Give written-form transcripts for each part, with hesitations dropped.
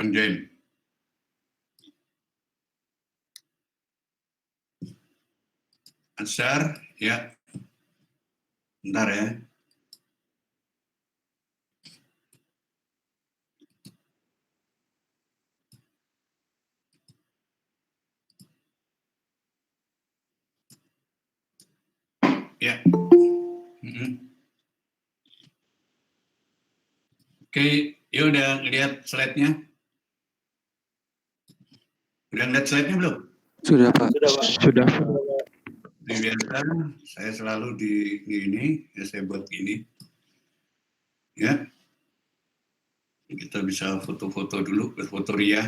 Konjen. Ansar, ya. Bentar ya. Ya. Oke, ya udah lihat slide-nya. Udah lihat slide-nya belum? Sudah, Pak. Sudah. Biasa, saya selalu di ini, ya saya buat gini. Ya. Kita bisa foto-foto dulu, berfoto ria.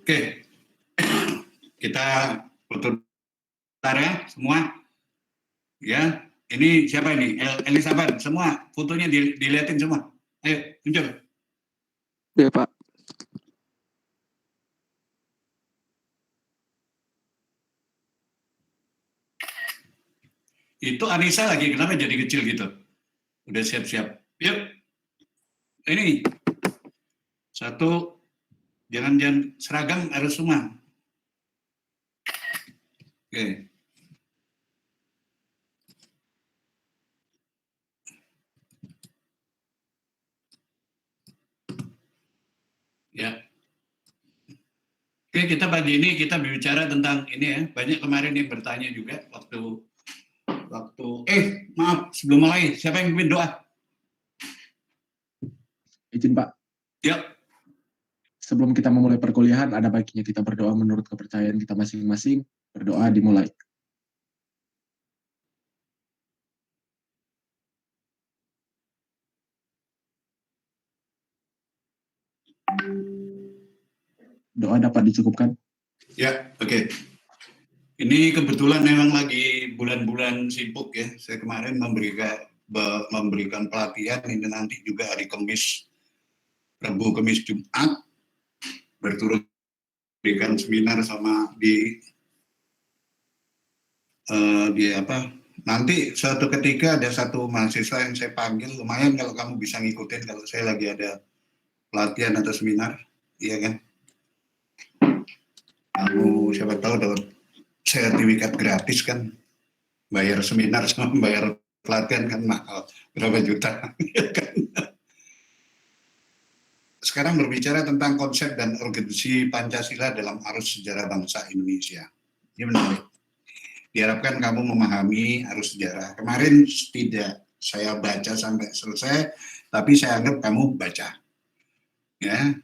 Oke, kita foto bentar ya semua. Ya, ini siapa ini? Elizabeth, semua fotonya dilihatin semua. Ayo, muncul. Ya, Pak. Itu Anissa lagi, kenapa jadi kecil gitu? Udah siap-siap. Yuk, ini satu, jangan seragam harus semua. Oke. Ya. Oke, kita pagi ini kita berbicara tentang ini ya. Banyak kemarin yang bertanya juga waktu maaf sebelum mulai, siapa yang pimpin doa? Izin Pak. Ya. Sebelum kita memulai perkuliahan, ada baiknya kita berdoa menurut kepercayaan kita masing-masing. Berdoa dimulai. Doa dapat dicukupkan? Ya, oke. Ini kebetulan memang lagi bulan-bulan sibuk ya. Saya kemarin memberikan pelatihan, ini nanti juga hari Kamis, Rabu, Kamis, Jumat, berturut berikan seminar sama di nanti suatu ketika ada satu mahasiswa yang saya panggil, lumayan kalau kamu bisa ngikutin kalau saya lagi ada pelatihan atau seminar, iya kan? Kamu siapa tahu dapat sertifikat gratis kan, bayar seminar sama bayar pelatihan kan mahal, berapa juta. Kan? Sekarang berbicara tentang konsep dan urgensi Pancasila dalam arus sejarah bangsa Indonesia. Ini menarik. Diharapkan kamu memahami arus sejarah. Kemarin tidak saya baca sampai selesai, tapi saya anggap kamu baca. Ya,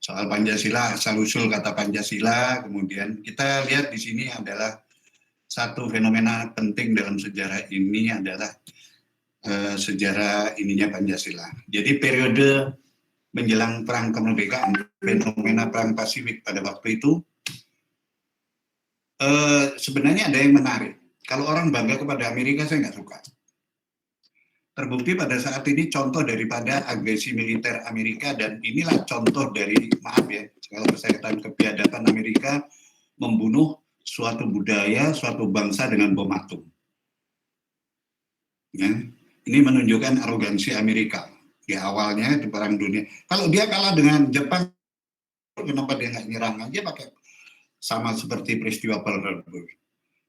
soal Pancasila, asal-usul kata Pancasila, kemudian kita lihat di sini adalah satu fenomena penting dalam sejarah ini adalah sejarah ininya Pancasila. Jadi periode menjelang perang kemerdekaan, fenomena perang Pasifik pada waktu itu, sebenarnya ada yang menarik. Kalau orang bangga kepada Amerika, saya nggak suka. Terbukti pada saat ini contoh daripada agresi militer Amerika, dan inilah contoh dari, maaf ya, kalau saya katakan kebiadaban Amerika membunuh suatu budaya, suatu bangsa dengan bom atom. Ya, ini menunjukkan arogansi Amerika. Di awalnya di perang dunia. Kalau dia kalah dengan Jepang, kenapa dia nggak nyerang aja pakai sama seperti peristiwa Pearl Harbor?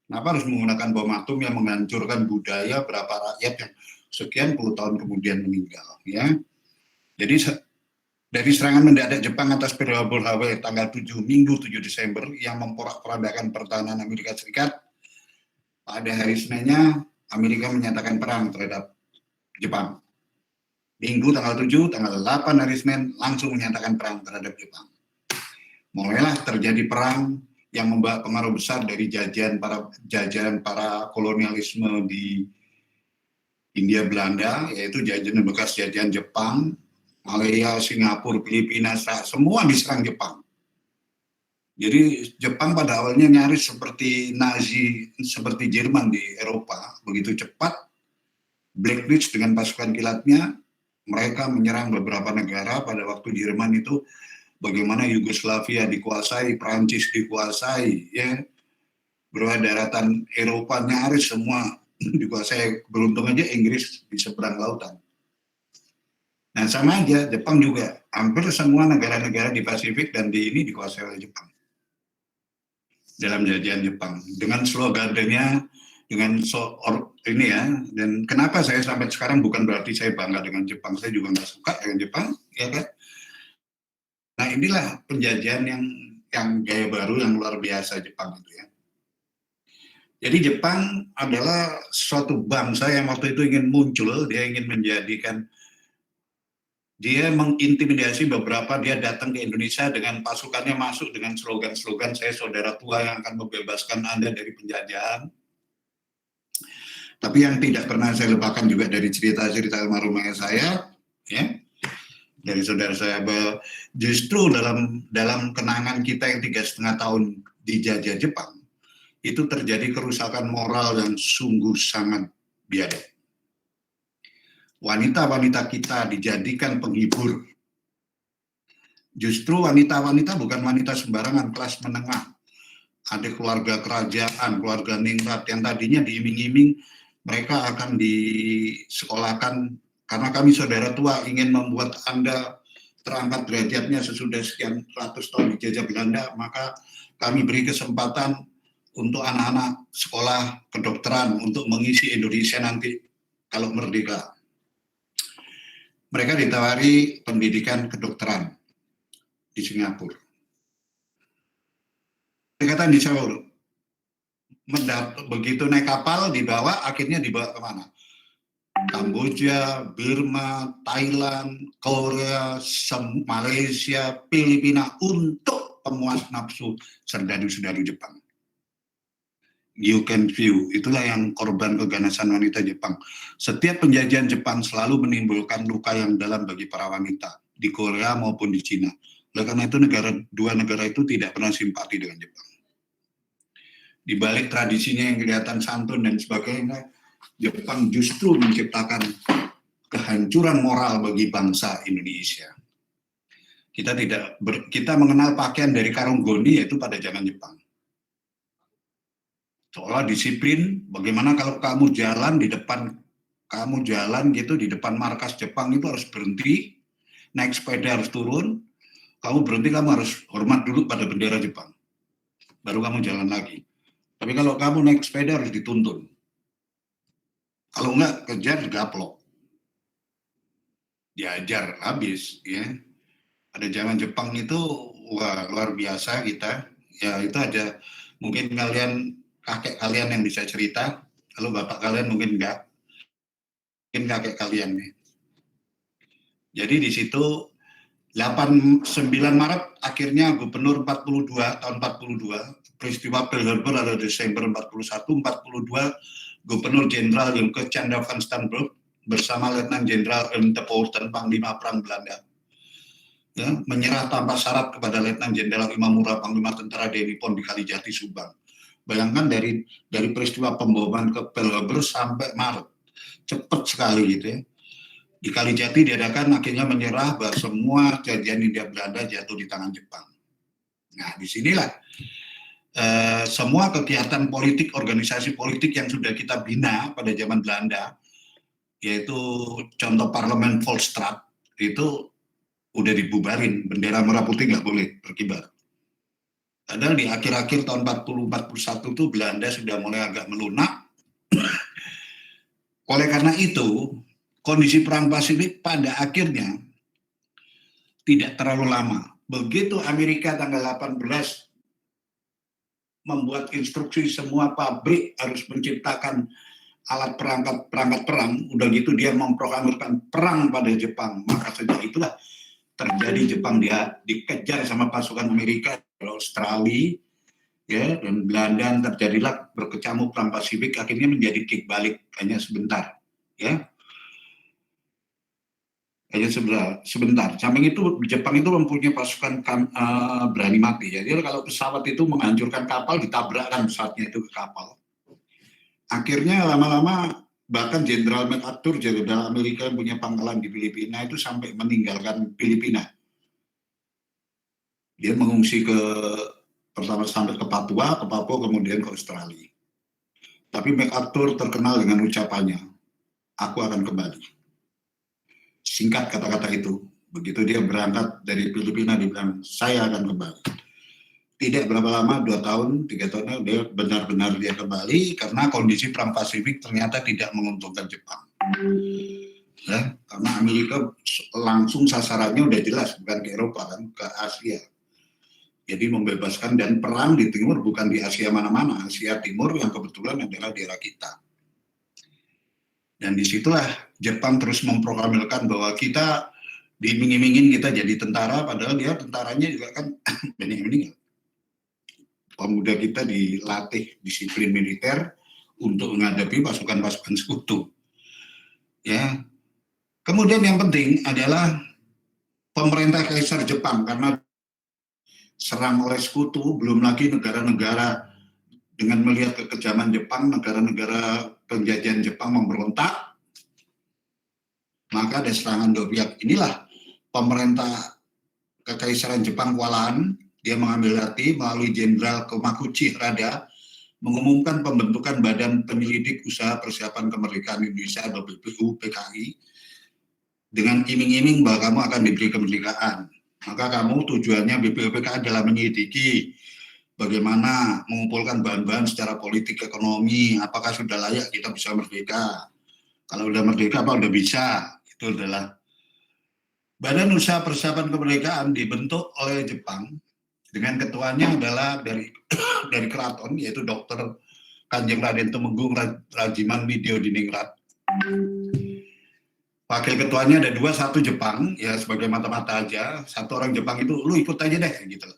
Kenapa harus menggunakan bom atom yang menghancurkan budaya berapa rakyat yang sekian puluh tahun kemudian meninggal? Ya, jadi dari serangan mendadak Jepang atas Pearl Harbor tanggal 7 Minggu 7 Desember yang memporak-porandakan pertahanan Amerika Serikat, pada hari Seninnya Amerika menyatakan perang terhadap Jepang. Minggu tanggal 7, tanggal 8 hari Senin langsung menyatakan perang terhadap Jepang. Mulailah terjadi perang yang membawa pengaruh besar dari jajahan para kolonialisme di Hindia Belanda, yaitu jajahan bekas jajahan Jepang, Malaya, Singapura, Filipina, semua diserang Jepang. Jadi Jepang pada awalnya nyaris seperti Nazi, seperti Jerman di Eropa, begitu cepat Black Witch dengan pasukan kilatnya mereka menyerang beberapa negara pada waktu Jerman itu bagaimana Yugoslavia dikuasai, Prancis dikuasai, ya, beberapa daratan Eropa nyaris semua dikuasai. Beruntung aja Inggris di seberang lautan. Nah sama aja, Jepang juga. Hampir semua negara-negara di Pasifik dan di ini dikuasai oleh Jepang. Dalam jajahan Jepang. Dengan slogannya, dengan ini ya. Dan kenapa saya sampai sekarang bukan berarti saya bangga dengan Jepang. Saya juga nggak suka dengan Jepang, ya kan? Nah inilah penjajahan yang gaya baru yang luar biasa Jepang itu ya. Jadi Jepang adalah suatu bangsa yang waktu itu ingin muncul, dia ingin menjadikan, dia mengintimidasi beberapa, dia datang ke Indonesia dengan pasukannya masuk dengan slogan-slogan, saya saudara tua yang akan membebaskan Anda dari penjajahan. Tapi yang tidak pernah saya lupakan juga dari cerita-cerita almarhum ayah saya, ya, dari saudara saya, bahwa justru dalam kenangan kita yang 3,5 tahun dijajah Jepang, itu terjadi kerusakan moral yang sungguh sangat biadab. Wanita-wanita kita dijadikan penghibur. Justru wanita-wanita bukan wanita sembarangan, kelas menengah. Ada keluarga kerajaan, keluarga ningrat yang tadinya diiming-iming mereka akan disekolahkan karena kami saudara tua ingin membuat Anda terangkat derajatnya sesudah sekian ratus tahun dijajah Belanda, maka kami beri kesempatan untuk anak-anak sekolah kedokteran untuk mengisi Indonesia nanti kalau merdeka. Mereka ditawari pendidikan kedokteran di Singapura. Dikatakan di Seoul, begitu naik kapal dibawa, akhirnya dibawa kemana? Kamboja, Burma, Thailand, Korea, Malaysia, Filipina untuk pemuas nafsu serdadu-serdadu Jepang. You can view, itulah yang korban keganasan wanita Jepang. Setiap penjajahan Jepang selalu menimbulkan luka yang dalam bagi para wanita di Korea maupun di Cina. Oleh karena itu dua negara itu tidak pernah simpati dengan Jepang. Di balik tradisinya yang kelihatan santun dan sebagainya, Jepang justru menciptakan kehancuran moral bagi bangsa Indonesia. Kita mengenal pakaian dari karung goni yaitu pada zaman Jepang. Seolah disiplin, bagaimana kalau kamu jalan di depan markas Jepang itu harus berhenti, naik sepeda harus turun, kamu berhenti, kamu harus hormat dulu pada bendera Jepang, baru kamu jalan lagi. Tapi kalau kamu naik sepeda harus dituntun, kalau enggak kejar gaplok, diajar habis ya. Pada zaman Jepang itu wah luar biasa kita, ya itu ada mungkin kakek kalian yang bisa cerita, kalau bapak kalian mungkin enggak, mungkin kakek kalian nih. Jadi di situ 9 Maret akhirnya Gubernur 42 tahun 42, peristiwa Pearl Harbor adalah Desember 41, 42 Gubernur Jenderal Jonke Chandra van Steenbroek bersama Letnan Jenderal Ernst Poorten, Panglima Perang Belanda, ya, menyerah tanpa syarat kepada Letnan Jenderal Imamura, Panglima Tentara Denipon di Kalijati, Subang. Bayangkan dari peristiwa pemboman ke Pearl Harbor sampai Maret, cepat sekali gitu ya. Di Kalijati diadakan akhirnya menyerah bahwa semua jajahan Hindia Belanda jatuh di tangan Jepang. Nah disinilah semua kegiatan politik, organisasi politik yang sudah kita bina pada zaman Belanda, yaitu contoh Parlemen Volksstraat, itu udah dibubarin, bendera merah putih nggak boleh berkibar. Padahal di akhir-akhir tahun 40-41 itu Belanda sudah mulai agak melunak. Oleh karena itu, kondisi perang Pasifik pada akhirnya tidak terlalu lama. Begitu Amerika tanggal 18 membuat instruksi semua pabrik harus menciptakan alat perangkat perang, udah gitu dia memproklamirkan perang pada Jepang. Maka sejak itulah terjadi Jepang dia dikejar sama pasukan Amerika, Australia, ya, dan Belanda, terjadilah berkecamuk perang Pasifik, akhirnya menjadi kick balik hanya sebentar, ya, hanya sebentar. Samping itu Jepang itu mempunyai pasukan berani mati. Jadi kalau pesawat itu menghancurkan kapal, ditabrakkan pesawatnya itu ke kapal. Akhirnya lama-lama bahkan Jenderal MacArthur, Jenderal Amerika yang punya pangkalan di Filipina itu sampai meninggalkan Filipina. Dia mengungsi pertama sampai ke Papua, kemudian ke Australia. Tapi MacArthur terkenal dengan ucapannya, aku akan kembali. Singkat kata-kata itu. Begitu dia berangkat dari Filipina, dia bilang, saya akan kembali. Tidak berapa lama, 2 tahun, 3 tahun, dia benar-benar dia kembali karena kondisi perang Pasifik ternyata tidak menguntungkan Jepang. Ya, karena Amerika langsung sasarannya udah jelas, bukan ke Eropa, kan, ke Asia. Jadi membebaskan, dan perang di timur bukan di Asia mana-mana, Asia Timur yang kebetulan adalah daerah kita. Dan disitulah Jepang terus memproklamirkan bahwa kita diiming-imingin kita jadi tentara, padahal dia tentaranya juga kan banyak yang meninggal. Pemuda kita dilatih disiplin militer untuk menghadapi pasukan-pasukan sekutu. Ya. Kemudian yang penting adalah pemerintah Kaisar Jepang, karena serang oleh sekutu, belum lagi negara-negara dengan melihat kekejaman Jepang, negara-negara penjajahan Jepang memberontak, maka ada serangan dua pihak. Inilah pemerintah Kekaisaran Jepang kewalahan, dia mengambil hati melalui Jenderal Komakuchi Harada mengumumkan pembentukan Badan Penyelidik Usaha Persiapan Kemerdekaan Indonesia atau BPU PKI dengan iming-iming bahwa kamu akan diberi kemerdekaan. Maka kamu tujuannya BPU PKI adalah menyelidiki bagaimana mengumpulkan bahan-bahan secara politik ekonomi, apakah sudah layak kita bisa merdeka. Kalau sudah merdeka apa sudah bisa, itu adalah Badan Usaha Persiapan Kemerdekaan dibentuk oleh Jepang dengan ketuanya adalah dari keraton, yaitu Dr. Kanjeng Raden Tumenggung Rajiman Widyodiningrat. Wakil ketuanya ada 2, satu Jepang, ya sebagai mata-mata aja, satu orang Jepang itu, lu ikut aja deh, gitu.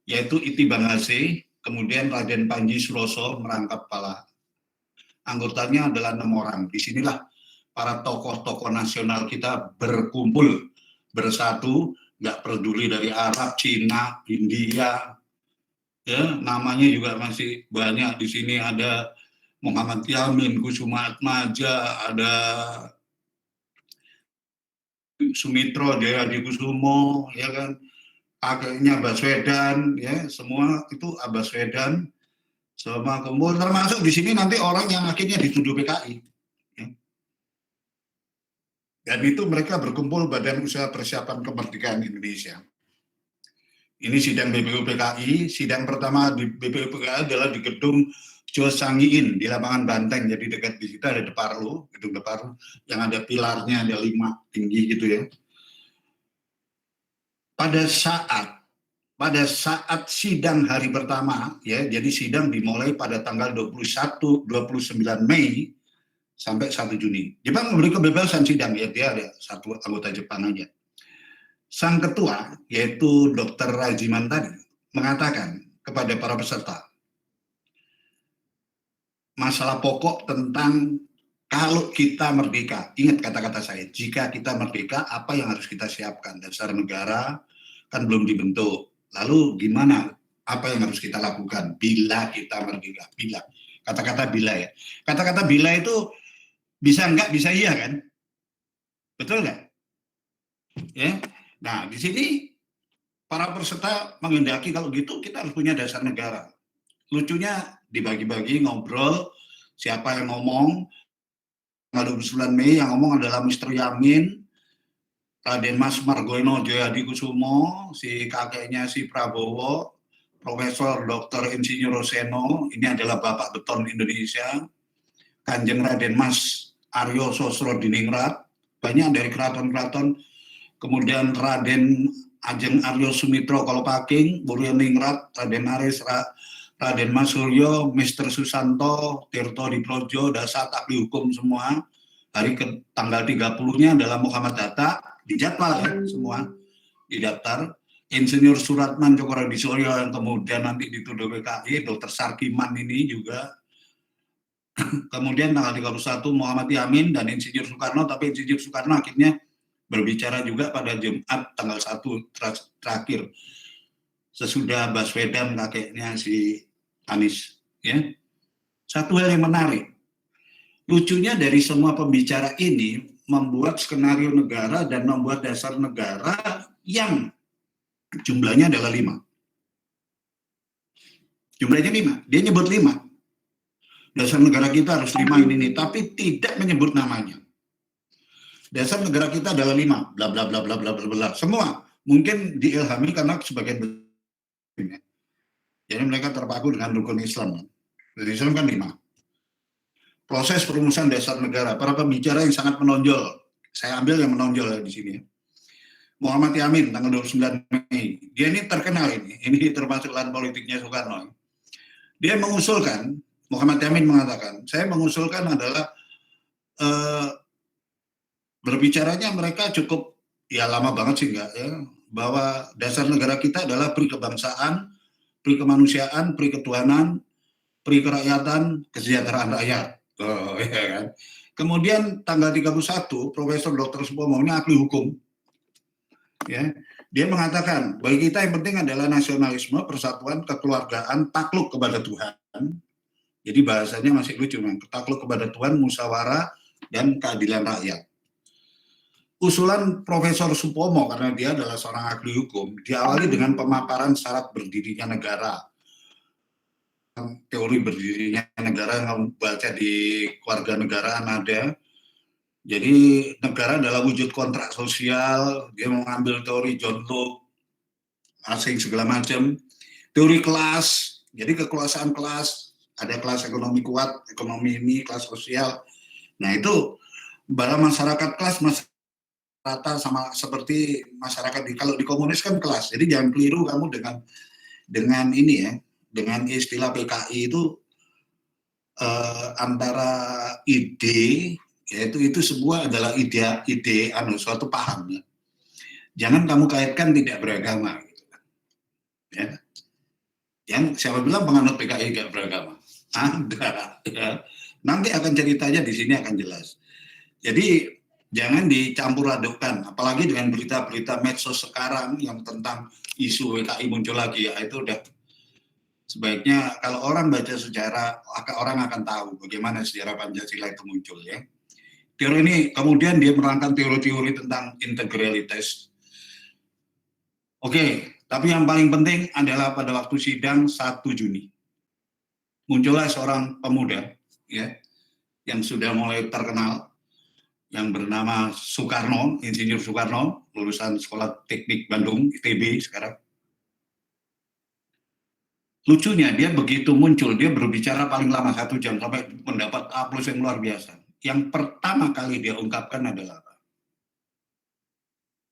Yaitu Iti Bangase, kemudian Raden Panji Suroso merangkap kepala. Anggotanya adalah 6 orang. Disinilah para tokoh-tokoh nasional kita berkumpul, bersatu, nggak peduli dari Arab, Cina, India, ya namanya juga masih banyak. Di sini ada Muhammad Yamin, Kusuma Atmaja, ada Sumitro Jayadikusumo, ya kan, kakeknya Baswedan, ya semua itu Baswedan, sama kemudian termasuk di sini nanti orang yang akhirnya dituduh PKI. Ya. Dan itu mereka berkumpul Badan Usaha Persiapan Kemerdekaan Indonesia. Ini sidang BPU PKI, sidang pertama di BPU PKI adalah di gedung Josangiin di lapangan Banteng, jadi dekat di situ ada Deparlo, gedung Deparlo yang ada pilarnya, ada 5 tinggi gitu ya. Pada saat sidang hari pertama, ya, jadi sidang dimulai pada tanggal 29 Mei sampai 1 Juni. Jepang memberi kebebasan sidang, ya dia ada satu anggota Jepang aja. Sang ketua, yaitu Dr. Rajiman tadi, mengatakan kepada para peserta, masalah pokok tentang kalau kita merdeka, ingat kata-kata saya, jika kita merdeka, apa yang harus kita siapkan? Dasar negara kan belum dibentuk. Lalu gimana? Apa yang harus kita lakukan bila kita merdeka? Bila. Kata-kata bila ya. Kata-kata bila itu bisa enggak, bisa iya kan? Betul nggak? Ya. Nah, di sini para peserta menghendaki kalau gitu kita harus punya dasar negara. Lucunya dibagi-bagi ngobrol, siapa yang ngomong. Tanggal 29 Mei yang ngomong adalah Mr. Yamin, Raden Mas Margono Jayadikusumo, si kakeknya si Prabowo, Profesor Dr. Insinyur Roseno, ini adalah Bapak Beton Indonesia, Kanjeng Raden Mas Aryo Sosrodiningrat, banyak dari keraton-keraton, kemudian Raden Ajeng Aryo Sumitro Kolopaking, Buryaningrat, Raden Aris, Raden Mas Suryo, Mr. Susanto, Tirto Diprojo, Dasar ahli hukum semua. Hari ke tanggal 30-nya adalah Muhammad Hatta, dijadwal ya semua, didaftar. Insinyur Suratman Cokoradisoryo yang kemudian nanti dituduh PKI, Dr. Sarkiman ini juga. Kemudian tanggal 31 Muhammad Yamin dan Insinyur Soekarno, tapi Insinyur Soekarno akhirnya berbicara juga pada Jumat tanggal 1 terakhir. Sesudah Baswedan kakeknya si Anies. Ya. Satu hal yang menarik. Lucunya dari semua pembicara ini membuat skenario negara dan membuat dasar negara yang Jumlahnya adalah 5. Jumlahnya 5. Dia nyebut 5. Dasar negara kita harus 5 ini, tapi tidak menyebut namanya. Dasar negara kita adalah 5, bla bla bla bla bla bla bla. Semua mungkin diilhami karena sebagian besar. Jadi mereka terpaku dengan rukun Islam. Dari Islam kan 5. Proses perumusan dasar negara, para pembicara yang sangat menonjol. Saya ambil yang menonjol di sini. Muhammad Yamin, tanggal 29 Mei. Dia ini terkenal ini termasuk lahan politiknya Soekarno. Dia mengusulkan, Muhammad Yamin mengatakan, saya mengusulkan adalah berbicaranya mereka cukup, ya lama banget sih enggak ya, bahwa dasar negara kita adalah peri kebangsaan, peri kemanusiaan, peri ketuhanan, peri kerakyatan, kesejahteraan rakyat. Oh, ya kan? Kemudian tanggal 31, Profesor Dr. Supomo, ini ahli hukum, ya, dia mengatakan bagi kita yang penting adalah nasionalisme, persatuan, kekeluargaan, takluk kepada Tuhan. Jadi bahasanya masih lucu, takluk kepada Tuhan, musyawarah, dan keadilan rakyat. Usulan Profesor Supomo, karena dia adalah seorang ahli hukum, diawali dengan pemaparan syarat berdirinya negara. Teori berdirinya negara yang baca di Kewarganegaraan ada. Jadi negara adalah wujud kontrak sosial, dia mengambil teori John Locke, asing segala macam. Teori kelas, jadi kekuasaan kelas, ada kelas ekonomi kuat, ekonomi ini, kelas sosial. Nah itu, bahwa masyarakat kelas rata sama seperti masyarakat kalau di komunis kan kelas. Jadi jangan keliru kamu dengan ini ya, dengan istilah PKI itu antara ide, yaitu itu sebuah adalah ide suatu paham ya. Jangan kamu kaitkan tidak beragama gitu. Ya. Yang siapa bilang penganut PKI tidak beragama? Ada ya. Nanti akan ceritanya di sini akan jelas. Jadi jangan dicampur adukkan, apalagi dengan berita-berita medsos sekarang yang tentang isu PKI muncul lagi ya, itu udah sebaiknya kalau orang baca sejarah, orang akan tahu bagaimana sejarah Pancasila itu muncul ya. Teori ini kemudian dia menerangkan teori-teori tentang integralitas. Oke, tapi yang paling penting adalah pada waktu sidang 1 Juni. Muncullah seorang pemuda ya yang sudah mulai terkenal yang bernama Soekarno, Insinyur Soekarno, lulusan Sekolah Teknik Bandung, ITB sekarang. Lucunya dia begitu muncul, dia berbicara paling lama 1 jam sampai mendapat aplaus yang luar biasa. Yang pertama kali dia ungkapkan adalah apa?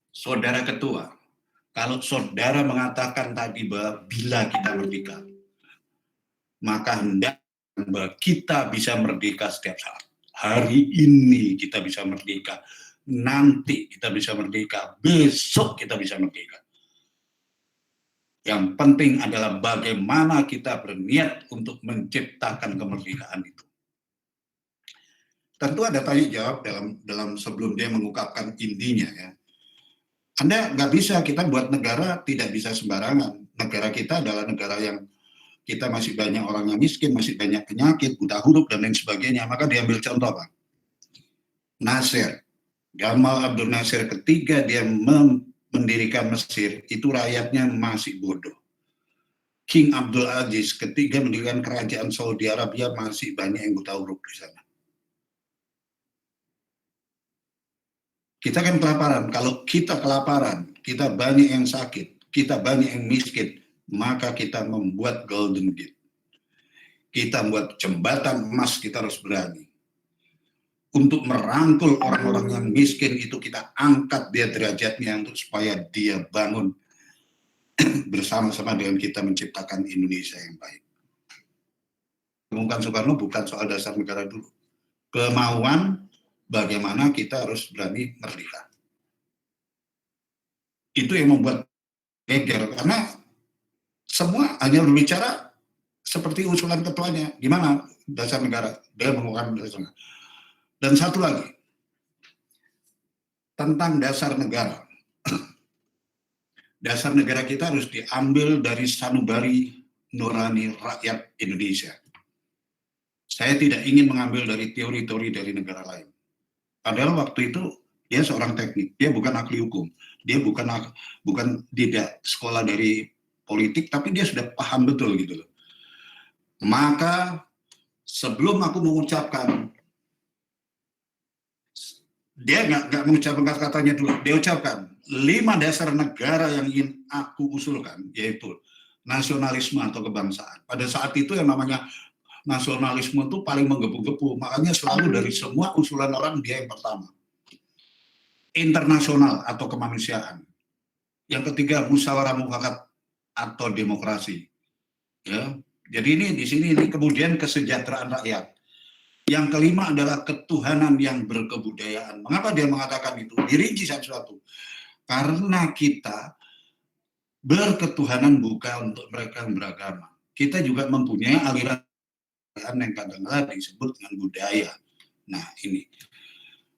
Saudara Ketua, kalau saudara mengatakan tadi bahwa bila kita merdeka, maka hendak bahwa kita bisa merdeka setiap saat. Hari ini kita bisa merdeka, nanti kita bisa merdeka, besok kita bisa merdeka. Yang penting adalah bagaimana kita berniat untuk menciptakan kemerdekaan itu. Tentu ada tanya jawab dalam sebelum dia mengungkapkan intinya ya. Anda nggak bisa, kita buat negara tidak bisa sembarangan. Negara kita adalah negara yang kita masih banyak orang yang miskin, masih banyak penyakit, buta huruf, dan lain sebagainya. Maka diambil contoh, Pak. Nasir, Gamal Abdul Nasir ketiga dia mendirikan Mesir, itu rakyatnya masih bodoh. King Abdul Aziz ketiga mendirikan kerajaan Saudi Arabia, masih banyak yang buta huruf di sana. Kita kan kelaparan. Kalau kita kelaparan, kita banyak yang sakit, kita banyak yang miskin, maka kita membuat Golden Gate. Kita membuat jembatan emas, kita harus berani. Untuk merangkul orang-orang yang miskin itu kita angkat dia derajatnya untuk supaya dia bangun bersama-sama dengan kita menciptakan Indonesia yang baik. Bung Soekarno bukan soal dasar negara dulu. Kemauan bagaimana kita harus berani merdeka. Itu yang membuat geger, karena semua hanya berbicara seperti usulan ketuanya. Gimana dasar negara? Dia menggunakan dasar negara. Dan satu lagi, tentang dasar negara. Dasar negara kita harus diambil dari sanubari nurani rakyat Indonesia. Saya tidak ingin mengambil dari teori-teori dari negara lain. Padahal waktu itu Dia seorang teknik, dia bukan ahli hukum, dia bukan tidak sekolah dari politik, tapi dia sudah paham betul gitu loh. Maka sebelum aku mengucapkan, dia nggak mengucapkan kata-katanya dulu, dia ucapkan 5 dasar negara yang ingin aku usulkan, yaitu nasionalisme atau kebangsaan. Pada saat itu yang namanya nasionalisme itu paling menggebu-gebu, makanya selalu dari semua usulan orang dia yang pertama. Internasional atau kemanusiaan. Yang ketiga musyawarah mufakat atau demokrasi. Ya, jadi ini di sini ini kemudian kesejahteraan rakyat. Yang kelima adalah ketuhanan yang berkebudayaan. Mengapa dia mengatakan itu? Dirinci satu-satu. Karena kita berketuhanan bukan untuk mereka yang beragama. Kita juga mempunyai aliran yang kadang-kadang disebut dengan budaya. Nah ini.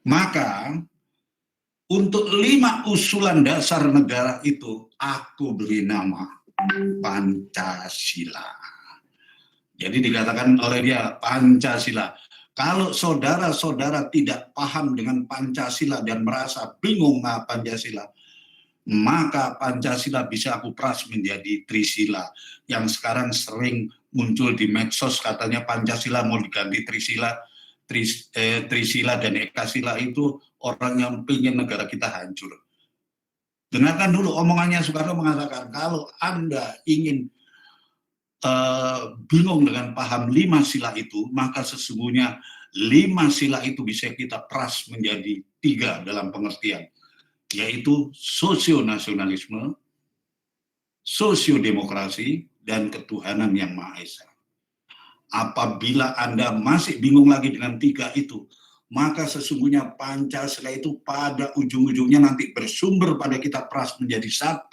Maka untuk 5 usulan dasar negara itu aku beri nama Pancasila. Jadi dikatakan oleh dia Pancasila. Kalau saudara-saudara tidak paham dengan Pancasila dan merasa bingung dengan Pancasila, maka Pancasila bisa aku peras menjadi Trisila. Yang sekarang sering muncul di medsos, katanya Pancasila mau diganti Trisila. Trisila dan Ekasila itu orang yang ingin negara kita hancur. Dengarkan dulu omongannya Soekarno mengatakan, kalau Anda ingin bingung dengan paham 5 sila itu, maka sesungguhnya 5 sila itu bisa kita peras menjadi 3 dalam pengertian, yaitu sosionasionalisme, sosiodemokrasi, dan ketuhanan yang Maha Esa. Apabila Anda masih bingung lagi dengan 3 itu, maka sesungguhnya Pancasila itu pada ujung-ujungnya nanti bersumber pada kita peras menjadi 1,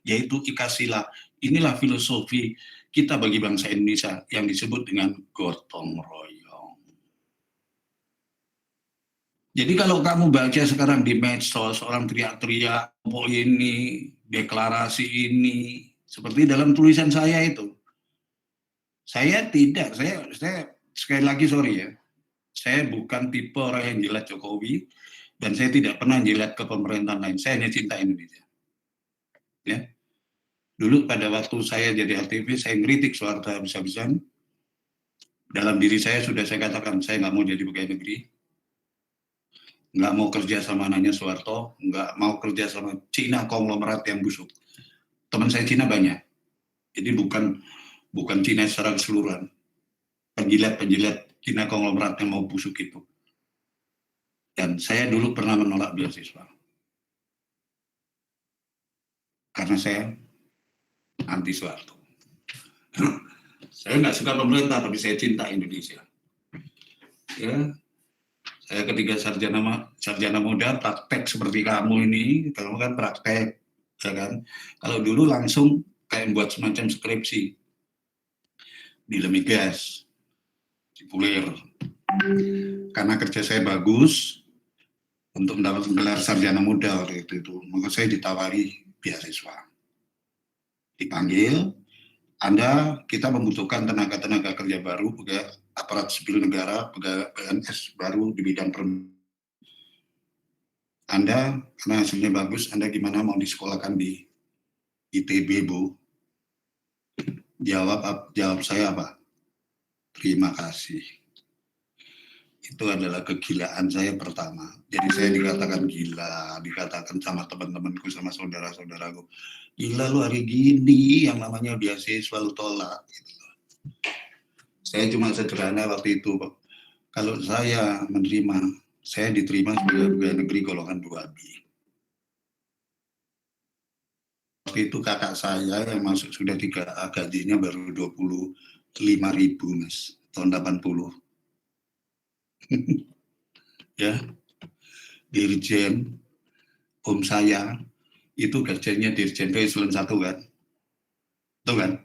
yaitu Ikasila. Inilah filosofi kita bagi bangsa Indonesia yang disebut dengan gotong royong. Jadi kalau kamu baca sekarang di medsos, orang teriak-teriak, kelompok ini, deklarasi ini, seperti dalam tulisan saya itu. Saya tidak, saya sekali lagi sorry ya, saya bukan tipe orang yang jilat Jokowi, dan saya tidak pernah jilat ke pemerintahan lain, saya hanya cinta Indonesia. Ya. Dulu pada waktu saya jadi aktivis, saya ngeritik Soeharto habis-habisan. Dalam diri saya sudah saya katakan, saya nggak mau jadi pegawai negeri, nggak mau kerja sama anaknya Soeharto, nggak mau kerja sama Cina konglomerat yang busuk. Teman saya Cina banyak, jadi bukan Cina secara keseluruhan, penjilat Cina konglomerat yang mau busuk itu. Dan saya dulu pernah menolak beasiswa, karena saya anti Soeharto. Saya nggak suka pemerintah, tapi saya cinta Indonesia. Ya, saya ketika sarjana muda praktek seperti kamu ini, kamu kan praktek, ya kan? Kalau dulu langsung kayak buat semacam skripsi di Lemigas, di Pulir. Karena kerja saya bagus untuk mendapat gelar sarjana muda waktu itu, maka saya ditawari beasiswa. Dipanggil, kita membutuhkan tenaga kerja baru, pegawai aparat sipil negara, pegawai PNS baru di bidang Anda, karena hasilnya bagus, Anda gimana mau disekolahkan di ITB, Bu? Jawab saya apa? Terima kasih. Itu adalah kegilaan saya pertama. Jadi saya dikatakan gila, dikatakan sama teman-temanku, sama saudara-saudaraku, gila lu hari gini yang namanya beasiswa lu tolak. Saya cuma sederhana waktu itu, kalau saya menerima, saya diterima sebagai pegawai negeri golongan 2B. Waktu itu kakak saya yang masuk sudah 3A, gajinya baru 25.000 Mas, tahun 80. Ya, dirjen om saya itu gajinya dirjen eselon 1 kan, itu kan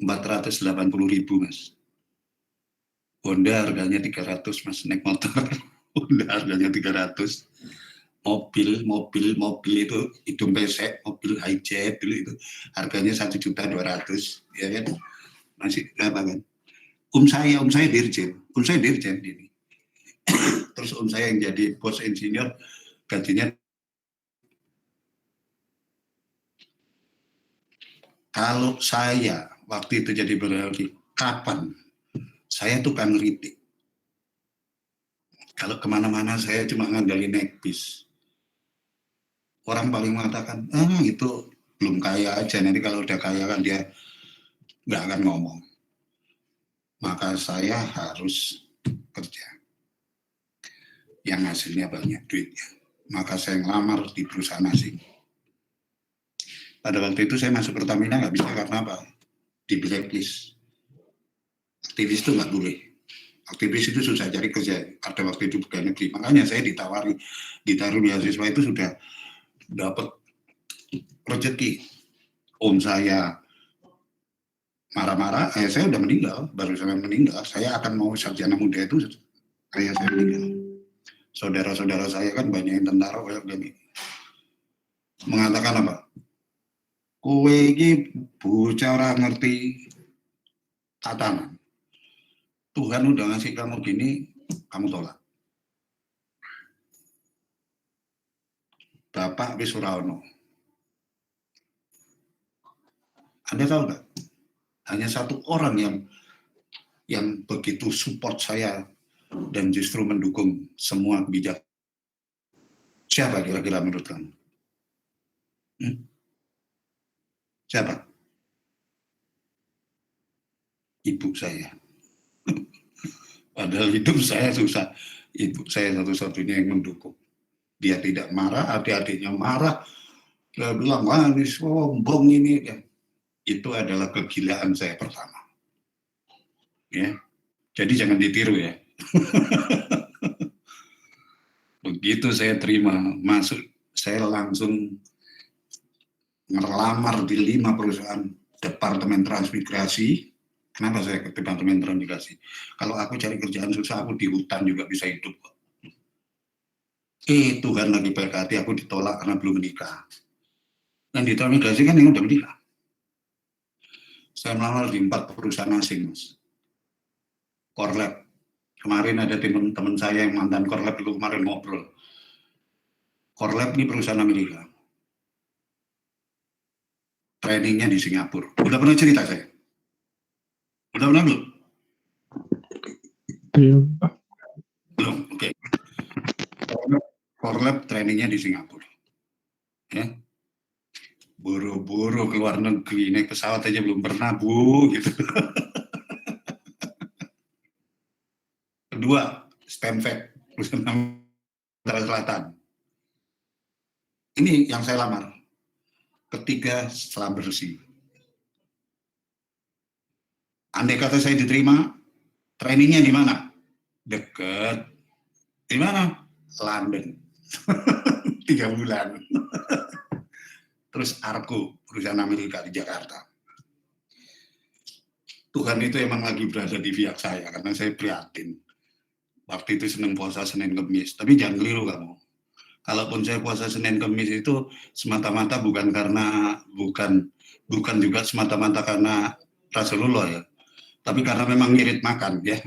480.000 Mas. Honda harganya 300 Mas, naik motor Honda harganya 300. Mobil itu hidung pesek, mobil hijet dulu itu harganya 1.200.000, ya kan, masih berapa kan? Saya dirjen ini. Terus om saya yang jadi bos insinyur, gajinya. Kalau saya waktu itu jadi berarti kapan saya tukang kritik. Kalau kemana-mana saya cuma ngandelin naik bis. Orang paling mengatakan, itu belum kaya aja, nanti kalau udah kaya kan dia nggak akan ngomong. Maka saya harus kerja yang hasilnya banyak duitnya. Maka saya ngelamar di perusahaan asing. Pada waktu itu saya masuk Pertamina nggak bisa karena apa? Di blacklist. Aktivis itu nggak boleh. Aktivis itu susah cari kerja. Pada waktu itu pegawai negeri. Makanya saya ditaruh beasiswa itu sudah dapat rezeki. Om saya marah-marah, saya udah meninggal, baru saya meninggal. Saya akan mau sarjana muda itu, saya meninggal. Saudara-saudara saya kan banyak yang tentara, mengatakan apa? Kowe iki bocah ora ngerti tatanan. Tuhan udah ngasih kamu gini, kamu tolak. Bapak wis ora ono. Anda tahu nggak? Hanya satu orang yang begitu support saya dan justru mendukung semua kebijakan. Siapa kira-kira menurut kamu? Siapa? Ibu saya. Padahal hidup saya susah. Ibu saya satu-satunya yang mendukung. Dia tidak marah, adik-adiknya marah. Dia bilang, wah ini sombong ini. Itu adalah kegilaan saya pertama. Ya, jadi jangan ditiru ya. Begitu saya terima masuk, saya langsung ngelamar di 5 perusahaan departemen transmigrasi. Kenapa saya ke departemen transmigrasi? Kalau aku cari kerjaan susah, aku di hutan juga bisa hidup. Tuhan lagi baik hati, aku ditolak karena belum menikah. Dan di transmigrasi kan yang udah menikah. Saya melamar di 4 perusahaan asing, Mas. Korlab. Kemarin ada teman saya yang mantan Korlab itu kemarin ngobrol. Korlab ini perusahaan Amerika. Trainingnya di Singapura. Udah pernah cerita saya? Udah pernah belum? Belum. Belum, oke. Korlab trainingnya di Singapura. Ya. Buru-buru keluar negeri, naik pesawat aja belum pernah, Bu, gitu. Kedua, Stanford, perusahaan Amerika Selatan. Ini yang saya lamar. Ketiga, setelah bersih. Andai kata saya diterima, trainingnya di mana? Dekat. Di mana? London. 3 bulan. Terus Arco, perusahaan Amerika di Jakarta. Tuhan itu emang lagi berada di pihak saya, karena saya prihatin. Waktu itu Senin puasa, Senin Kemis. Tapi jangan keliru kamu. Kalaupun saya puasa Senin Kemis itu semata-mata bukan juga semata-mata karena Rasulullah ya. Tapi karena memang ngirit makan ya.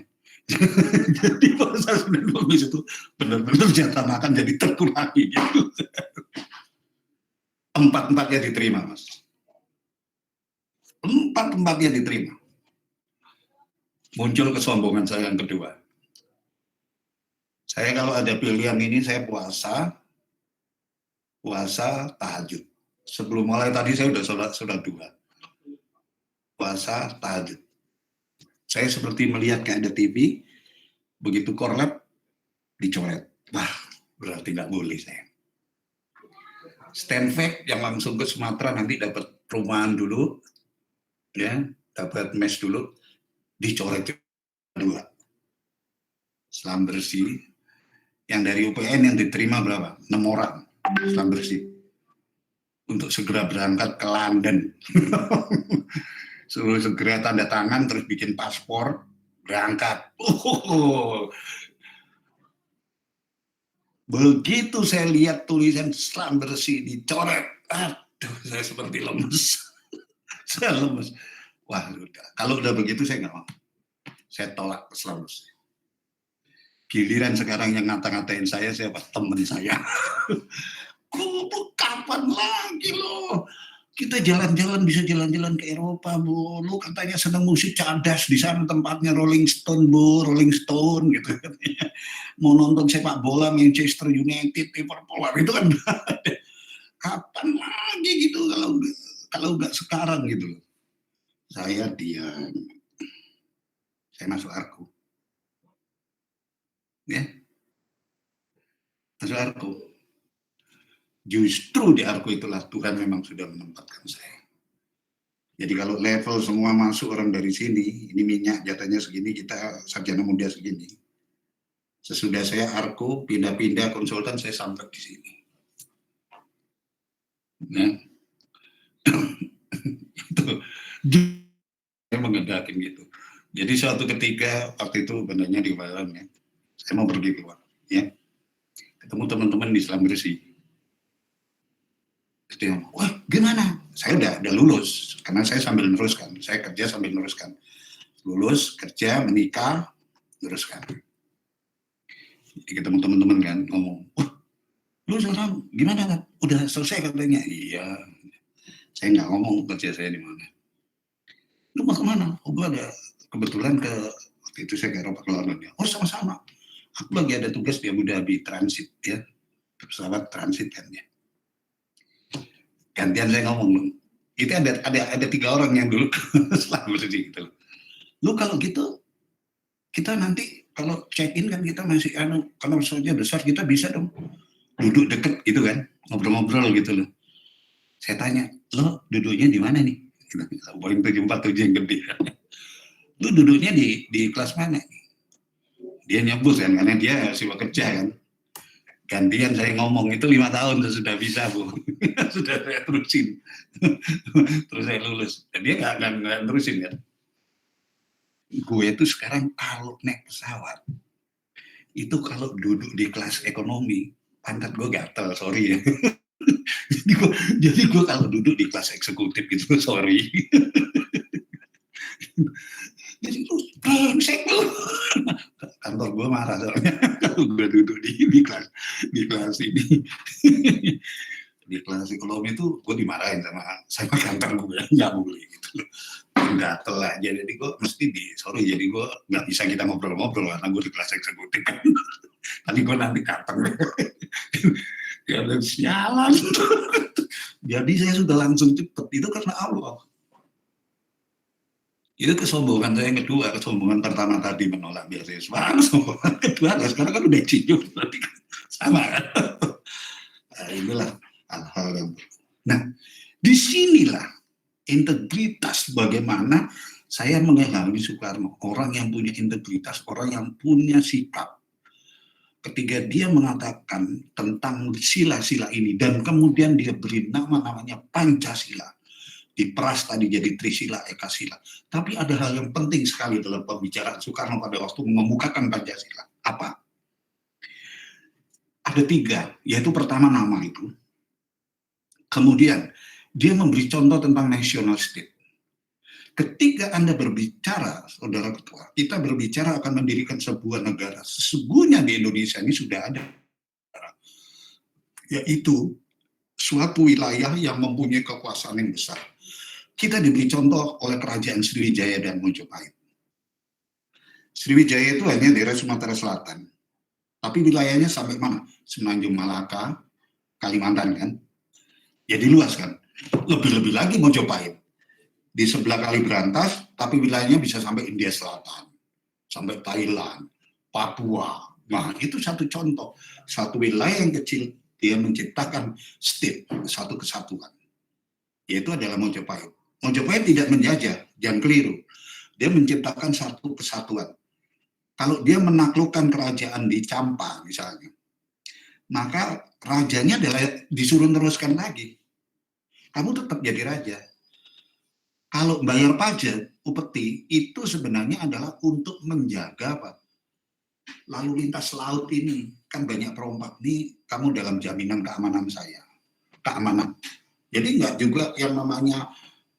Jadi puasa Senin Kemis itu benar-benar jatah makan jadi terkurangi gitu. 4-4-nya diterima, Mas. 4-4-nya diterima. Muncul kesombongan saya yang kedua. Saya kalau ada pilihan ini saya puasa tahajud. Sebelum mulai tadi saya sudah 2. Puasa tahajud. Saya seperti melihat kayak ada TV, begitu korlap dicoret. Wah, berarti nggak boleh saya. Stanford yang langsung ke Sumatera nanti dapat perumahan dulu, ya, dapat mes dulu, dicoret 2. Selam bersih. Yang dari UPN yang diterima berapa? 6 orang selam bersih. Untuk segera berangkat ke London. Suruh segera tanda tangan, terus bikin paspor, berangkat. Begitu saya lihat tulisan selam bersih dicoret, aduh, saya seperti lemes. Saya lemes. Wah, udah. Kalau udah begitu saya nggak mau. Saya tolak selam bersih. Giliran sekarang yang ngata-ngatain saya siapa? Temen saya. Kapan lagi lo? Kita jalan-jalan bisa jalan-jalan ke Eropa, Bu. Lu katanya senang musik cadas di sana tempatnya Rolling Stone, Bu, Rolling Stone gitu. Mau nonton sepak bola Manchester United, Liverpool itu kan. Kapan lagi gitu kalau nggak sekarang gitu. Saya diam. Saya masuk Arku. Ya, masuk Arku. Justru di Arku itulah Tuhan memang sudah menempatkan saya. Jadi kalau level semua masuk orang dari sini, ini minyak jatahnya segini, kita sarjana muda segini. Sesudah saya Arku, pindah-pindah konsultan, saya sampai di sini. Nah, itu saya mengendakin gitu. Jadi suatu ketika waktu itu benernya di Balang ya, saya mau pergi keluar, ya, ketemu teman-teman di Islam Gresik. Dia, wah gimana? Saya udah lulus, karena saya sambil meneruskan, saya kerja sambil meneruskan. Lulus, kerja, menikah, teruskan. Jadi ketemu teman-teman kan, ngomong, wah, lu sekarang gimana kan? Udah selesai katanya. Iya, saya nggak ngomong kerja saya di mana. Lu mau kemana? Oh, gue ada kebetulan waktu itu saya ke Eropa ke London ya. Oh sama-sama. Aku lagi ada tugas di Abu Dhabi transit ya, pesawat transit kan ya. Gantian saya ngomong, itu ada 3 orang yang dulu selalu sedih gitu. Lu kalau gitu kita nanti kalau check in kan kita masih kalau pesawatnya besar kita bisa dong duduk deket gitu kan, ngobrol-ngobrol gitu loh. Saya tanya, lo duduknya di mana nih? Boeing 747 yang gede. Lu duduknya di kelas mana? Dia nyebut kan, karena dia sibuk kerja kan. Gantian saya ngomong, itu 5 tahun sudah bisa, Bu. Sudah saya terusin. Terus saya lulus. Dan dia nggak terusin kan. Gue itu sekarang kalau naik pesawat, itu kalau duduk di kelas ekonomi, pantat gue gatel, sorry ya. jadi gue kalau duduk di kelas eksekutif gitu, sorry. Jadi lu brengsek lu. Kantor gue marah soalnya kalau gue duduk di kelas ini. Di kelas ekonomi itu gue dimarahin sama kantor gue, nggak boleh gitu. Gatel aja, jadi gue mesti sorry, jadi gue nggak bisa kita ngobrol-ngobrol karena gue di kelas eksekutif kan. Tadi gue nanti kantor. Ya udah sialan. Jadi saya sudah langsung cepet, itu karena Allah. Itu kesombongan saya yang kedua. Kesombongan pertama tadi menolak beasiswa, kesombongan kedua sekarang kan udah cium, berarti kan sama kan. Nah, inilah hal-hal yang. Nah, disinilah integritas, bagaimana saya mengenali Soekarno, orang yang punya integritas, orang yang punya sikap. Ketika dia mengatakan tentang sila-sila ini dan kemudian dia beri namanya Pancasila. Diperas tadi jadi Trisila, Ekasila. Tapi ada hal yang penting sekali dalam pembicaraan Soekarno pada waktu mengemukakan Pancasila. Apa? Ada 3, yaitu pertama nama itu. Kemudian dia memberi contoh tentang national state. Ketika Anda berbicara, Saudara Ketua, kita berbicara akan mendirikan sebuah negara. Sesungguhnya di Indonesia ini sudah ada, yaitu suatu wilayah yang mempunyai kekuasaan yang besar. Kita diberi contoh oleh kerajaan Sriwijaya dan Mojopahit. Sriwijaya itu hanya daerah Sumatera Selatan. Tapi wilayahnya sampai mana? Semenanjung Malaka, Kalimantan kan. Jadi luas kan. Lebih-lebih lagi Mojopahit. Di sebelah Kali Berantas, tapi wilayahnya bisa sampai India Selatan. Sampai Thailand, Papua. Nah, itu satu contoh. Satu wilayah yang kecil, dia menciptakan state, satu kesatuan. Yaitu adalah Mojopahit. Mojopahit tidak menjajah, jangan keliru. Dia menciptakan satu kesatuan. Kalau dia menaklukkan kerajaan di Campa misalnya, maka rajanya adalah disuruh teruskan lagi. Kamu tetap jadi raja. Kalau bayar pajak, upeti, itu sebenarnya adalah untuk menjaga apa? Lalu lintas laut ini. Kan banyak perompak. Ini kamu dalam jaminan keamanan saya. Keamanan. Jadi nggak juga yang namanya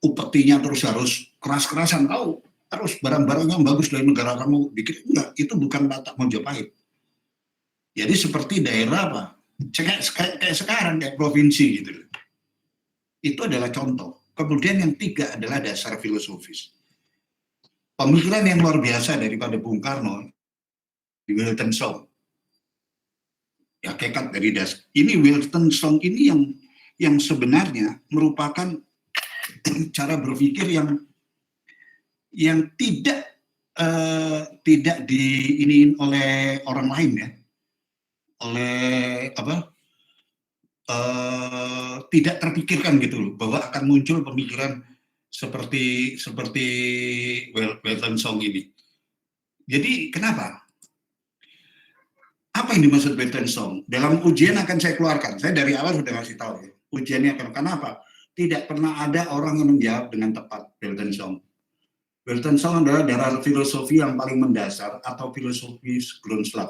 upetinya terus harus keras-kerasan, tahu harus barang-barang yang bagus dari negara kamu dikit, enggak, itu bukan watak Mojopahit. Jadi seperti daerah apa? Kayak sekarang, kayak provinsi gitu. Itu adalah contoh. Kemudian yang tiga adalah dasar filosofis. Pemikiran yang luar biasa daripada Bung Karno, di Wiltensong. Ya, hakikat dari dasar. Ini Wiltensong ini yang sebenarnya merupakan cara berpikir yang tidak diiniin oleh orang lain ya, oleh tidak terpikirkan gitu loh, bahwa akan muncul pemikiran seperti Wiltensong ini. Jadi kenapa? Apa yang dimaksud Wiltensong? Dalam ujian akan saya keluarkan. Saya dari awal sudah ngasih tahu ya. Ujiannya akan kenapa? Tidak pernah ada orang yang menjawab dengan tepat Wiltensong. Wiltensong adalah dalam filosofi yang paling mendasar atau filosofi Grundslag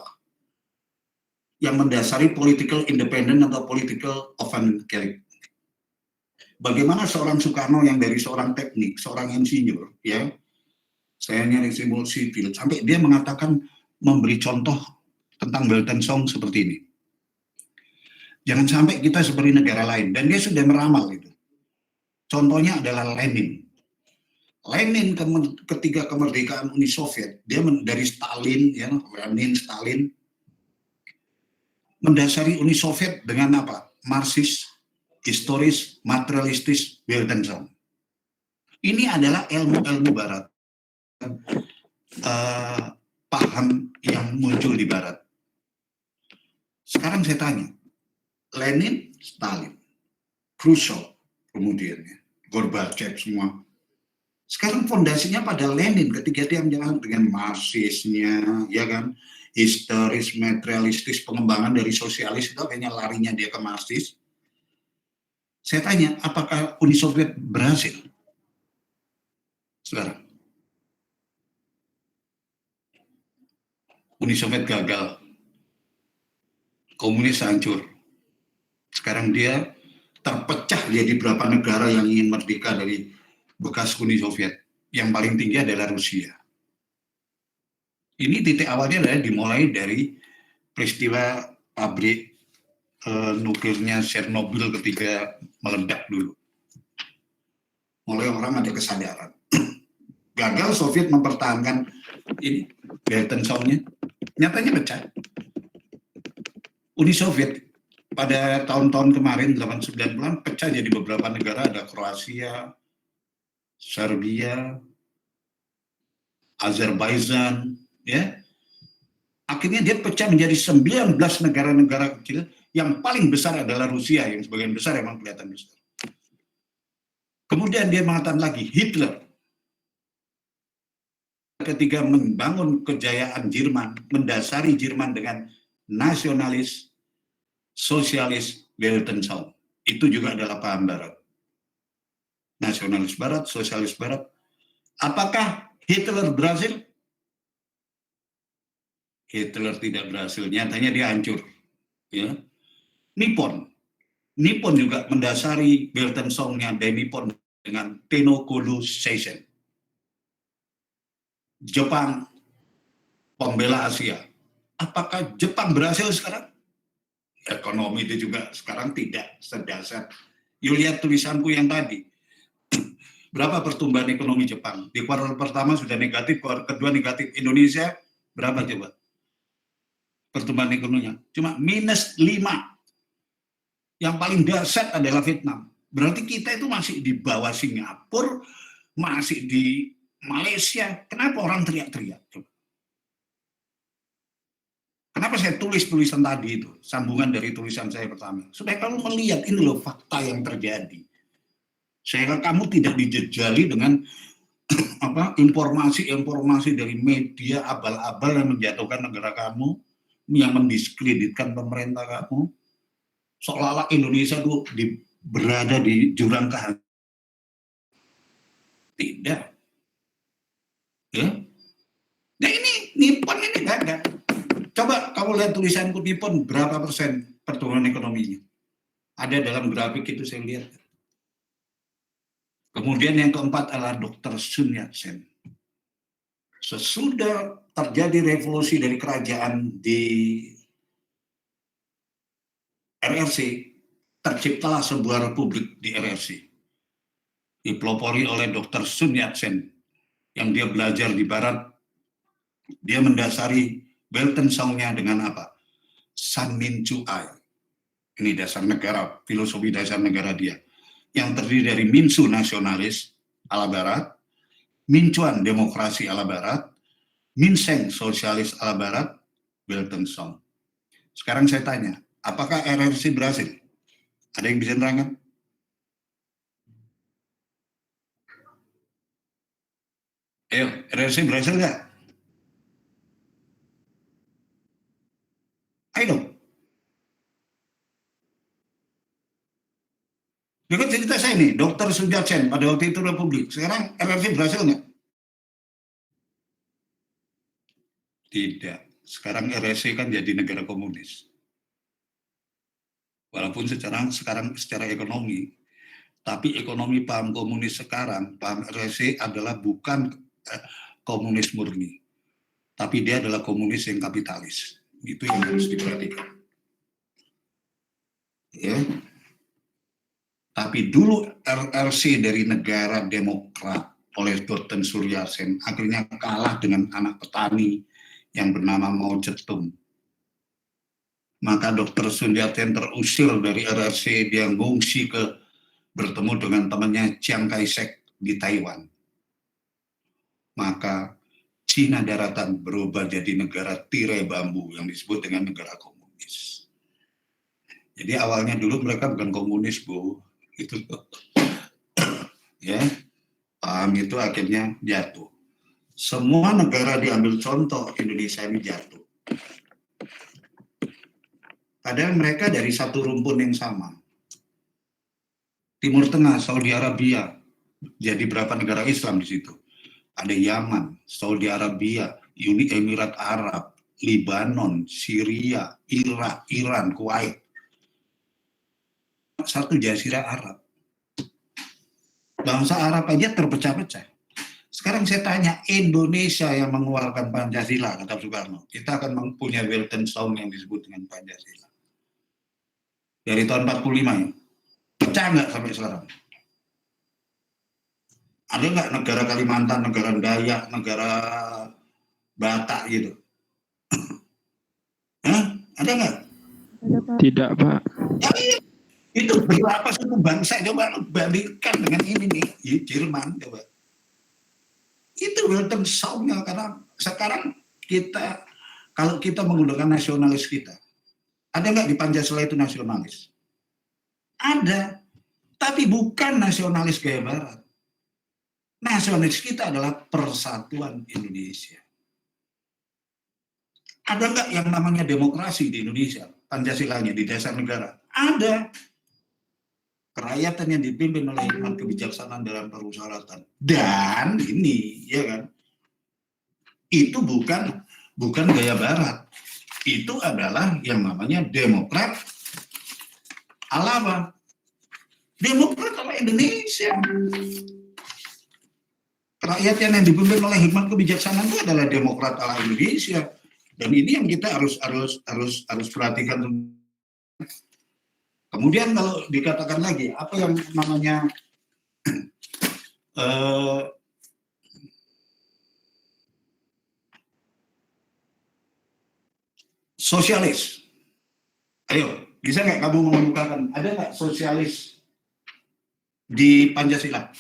yang mendasari political independent atau political avant-garde. Bagaimana seorang Soekarno yang dari seorang teknik, seorang insinyur, ya, saya nyari simbol sipil, sampai dia mengatakan memberi contoh tentang Wiltensong seperti ini. Jangan sampai kita seperti negara lain, dan dia sudah meramal itu. Contohnya adalah Lenin. Lenin ketika kemerdekaan Uni Soviet, dia dari Stalin, ya, Lenin, Stalin, mendasari Uni Soviet dengan apa? Marxis, historis, materialistis, Wiltensong. Ini adalah ilmu-ilmu Barat, paham yang muncul di Barat. Sekarang saya tanya, Lenin, Stalin, Khrushchev, kemudian Gorbachev semua. Sekarang fondasinya pada Lenin ketika dia menjalankan dengan Marxisnya, ya kan, historis, materialistis, pengembangan dari sosialis itu kayaknya larinya dia ke Marxis. Saya tanya, apakah Uni Soviet berhasil? Sekarang Uni Soviet gagal, komunis hancur. Sekarang dia terpecah jadi beberapa negara yang ingin merdeka dari bekas Uni Soviet. Yang paling tinggi adalah Rusia. Ini titik awalnya adalah dimulai dari peristiwa pabrik nuklirnya Chernobyl ketika meledak dulu. Mulai orang ada kesadaran. Gagal Soviet mempertahankan ini Wiltensongnya, nyatanya pecah. Uni Soviet pada tahun-tahun kemarin 8-9 pecah jadi beberapa negara, ada Kroasia, Serbia, Azerbaijan, ya. Akhirnya dia pecah menjadi 19 negara-negara kecil, yang paling besar adalah Rusia, yang sebagian besar memang kelihatan besar. Kemudian dia mengatakan lagi, Hitler ketika membangun kejayaan Jerman, mendasari Jerman dengan nasionalis, sosialis, Wiltensong. Itu juga adalah paham Barat. Nasionalis Barat, sosialis Barat. Apakah Hitler berhasil? Hitler tidak berhasil, nyatanya dia hancur. Ya. Nippon juga mendasari Wiltensongnya dari Nippon dengan Tenno-Kodo Jepang, pembela Asia. Apakah Jepang berhasil sekarang? Ekonomi itu juga sekarang tidak sedasar. You lihat tulisanku yang tadi. Berapa pertumbuhan ekonomi Jepang? Di kuartal pertama sudah negatif, kuartal kedua negatif. Indonesia berapa coba? Pertumbuhan ekonominya cuma -5. Yang paling dahsyat adalah Vietnam. Berarti kita itu masih di bawah Singapura, masih di Malaysia. Kenapa orang teriak-teriak? Kenapa saya tulis tulisan tadi itu, sambungan dari tulisan saya pertama, supaya kamu melihat ini loh fakta yang terjadi. Sehingga kamu tidak dijejali dengan informasi dari media abal-abal yang menjatuhkan negara kamu, yang mendiskreditkan pemerintah kamu, seolah-olah Indonesia itu berada di jurang kehancuran. Tidak. Ya. Nah ini Nippon ini nggak ada. Coba kamu lihat tulisanku Nippon, berapa persen pertumbuhan ekonominya? Ada dalam grafik itu saya lihat. Kemudian yang keempat adalah Dr. Sun Yat-sen. Sesudah terjadi revolusi dari kerajaan di RRC, terciptalah sebuah republik di RRC. Dipelopori oleh Dr. Sun Yat-sen, yang dia belajar di Barat. Dia mendasari Weltan Song-nya dengan apa? San Min Chu Ai. Ini dasar negara, filosofi dasar negara dia. Yang terdiri dari Minsu nasionalis ala Barat, Mincuan demokrasi ala Barat, Minseng sosialis ala Barat, Weltan Song. Sekarang saya tanya, apakah RRC berhasil? Ada yang bisa nerangkan? Ayo, RRC berhasil nggak? Ayo dong. Dia kan cerita saya nih, Dr. Sun Yat-sen pada waktu itu Republik. Sekarang RRC berhasil nggak? Tidak. Sekarang RRC kan jadi negara komunis. Walaupun sekarang secara ekonomi, tapi ekonomi paham komunis sekarang, paham RRC adalah bukan komunis murni, tapi dia adalah komunis yang kapitalis. Itu yang harus diperhatikan. Ya. Tapi dulu RRC dari negara demokrat oleh Dr. Sun Yat-sen akhirnya kalah dengan anak petani yang bernama Mao Zedong. Maka Dr. Sun Yat-sen terusir dari RRC, dia ngungsi bertemu dengan temannya Chiang Kai-shek di Taiwan. Maka Cina daratan berubah jadi negara tirai bambu yang disebut dengan negara komunis. Jadi awalnya dulu mereka bukan komunis, Bu. Itu ya, paham itu akhirnya jatuh. Semua negara diambil contoh, Indonesia ini jatuh. Padahal mereka dari satu rumpun yang sama. Timur Tengah, Saudi Arabia, jadi berapa negara Islam di situ? Ada Yaman, Saudi Arabia, Uni Emirat Arab, Lebanon, Syria, Irak, Iran, Kuwait. Satu jazirah Arab. Bangsa Arab aja terpecah-pecah. Sekarang saya tanya, Indonesia yang mengeluarkan Pancasila, kata Soekarno, kita akan mempunyai Weltan Song yang disebut dengan Pancasila. Dari tahun 45 ya. Pecah nggak sampai sekarang? Ada nggak negara Kalimantan, negara Dayak, negara Batak gitu? Hah? Ada nggak? Tidak, Pak. Ya, itu berapa suku bangsa? Coba bandingkan dengan ini nih, Jerman coba. Itu Weltan Song-nya, karena sekarang kita, kalau kita menggunakan nasionalis kita, ada nggak di Pancasila itu nasionalis? Ada, tapi bukan nasionalis gaya Barat. Nasionalis kita adalah persatuan Indonesia. Ada nggak yang namanya demokrasi di Indonesia? Pancasilanya di dasar negara? Ada. Kerakyatan yang dipimpin oleh hikmat kebijaksanaan dalam permusyawaratan. Dan ini, ya kan, itu bukan gaya Barat. Itu adalah yang namanya demokrat ala apa? Demokrat ala Indonesia. Kerakyatan yang dipimpin oleh hikmat kebijaksanaan itu adalah demokrat ala Indonesia. Dan ini yang kita harus perhatikan. Kemudian kalau dikatakan lagi, apa yang namanya sosialis. Ayo, bisa nggak kamu mengemukakan, ada nggak sosialis di Pancasila?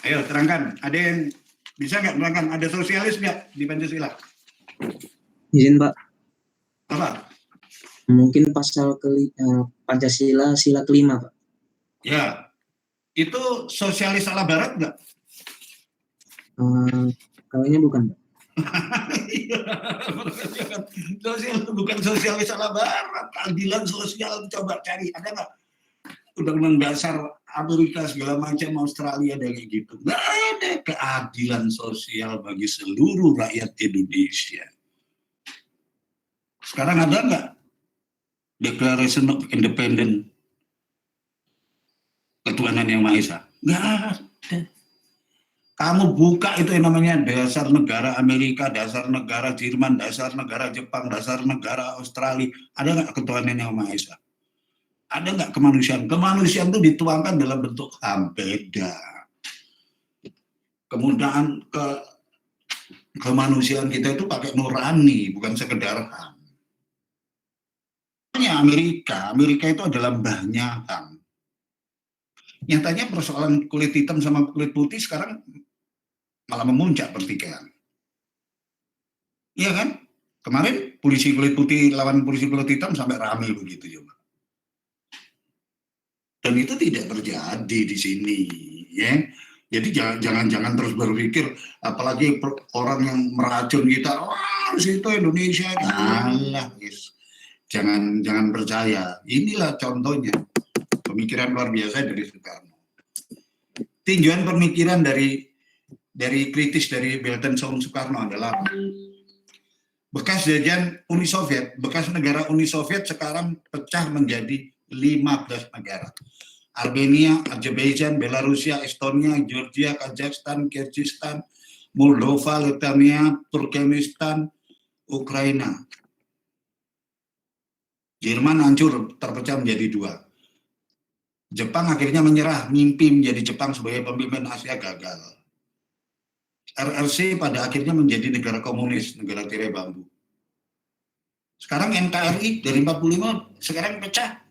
Ayo, terangkan. Ada yang bisa nggak terangkan, ada sosialis nggak di Pancasila? Izin, Pak. Apa? Mungkin pasal Pancasila sila kelima, Pak. Ya, itu sosialis ala Barat nggak? Kayaknya bukan, Pak. Sosial bukan sosialis ala Barat, keadilan sosial, coba cari, ada nggak? Undang-undang dasar Amerika segala macam, Australia ada kayak gitu. Nggak ada keadilan sosial bagi seluruh rakyat Indonesia. Sekarang ada nggak Declaration of Independence ketuhanan yang Maha Esa? Nggak ada. Kamu buka itu yang namanya dasar negara Amerika, dasar negara Jerman, dasar negara Jepang, dasar negara Australia. Ada nggak ketuhanan yang Maha Esa? Ada nggak kemanusiaan? Kemanusiaan itu dituangkan dalam bentuk HAM, beda. Kemudian kemanusiaan kita itu pakai nurani, bukan sekedar HAM. Amerika itu adalah mbahnya HAM. Nyatanya persoalan kulit hitam sama kulit putih sekarang malah memuncak pertikaian. Iya kan? Kemarin polisi kulit putih lawan polisi kulit hitam sampai rame begitu coba. Dan itu tidak terjadi di sini, ya. Jadi jangan terus berpikir, apalagi orang yang meracun kita, wah itu Indonesia, alah, guys. Jangan percaya. Inilah contohnya pemikiran luar biasa dari Soekarno. Tinjauan pemikiran dari kritis dari Weltanschauung Soekarno adalah bekas jajahan Uni Soviet, bekas negara Uni Soviet sekarang pecah menjadi 15 negara. Armenia, Azerbaijan, Belarusia, Estonia, Georgia, Kazakhstan, Kyrgyzstan, Moldova, Lithuania, Turkmenistan, Ukraina. Jerman hancur, terpecah menjadi 2. Jepang akhirnya menyerah, mimpi menjadi Jepang sebagai pemimpin Asia gagal. RRC pada akhirnya menjadi negara komunis, negara tirai bambu. Sekarang NKRI dari 45 sekarang pecah.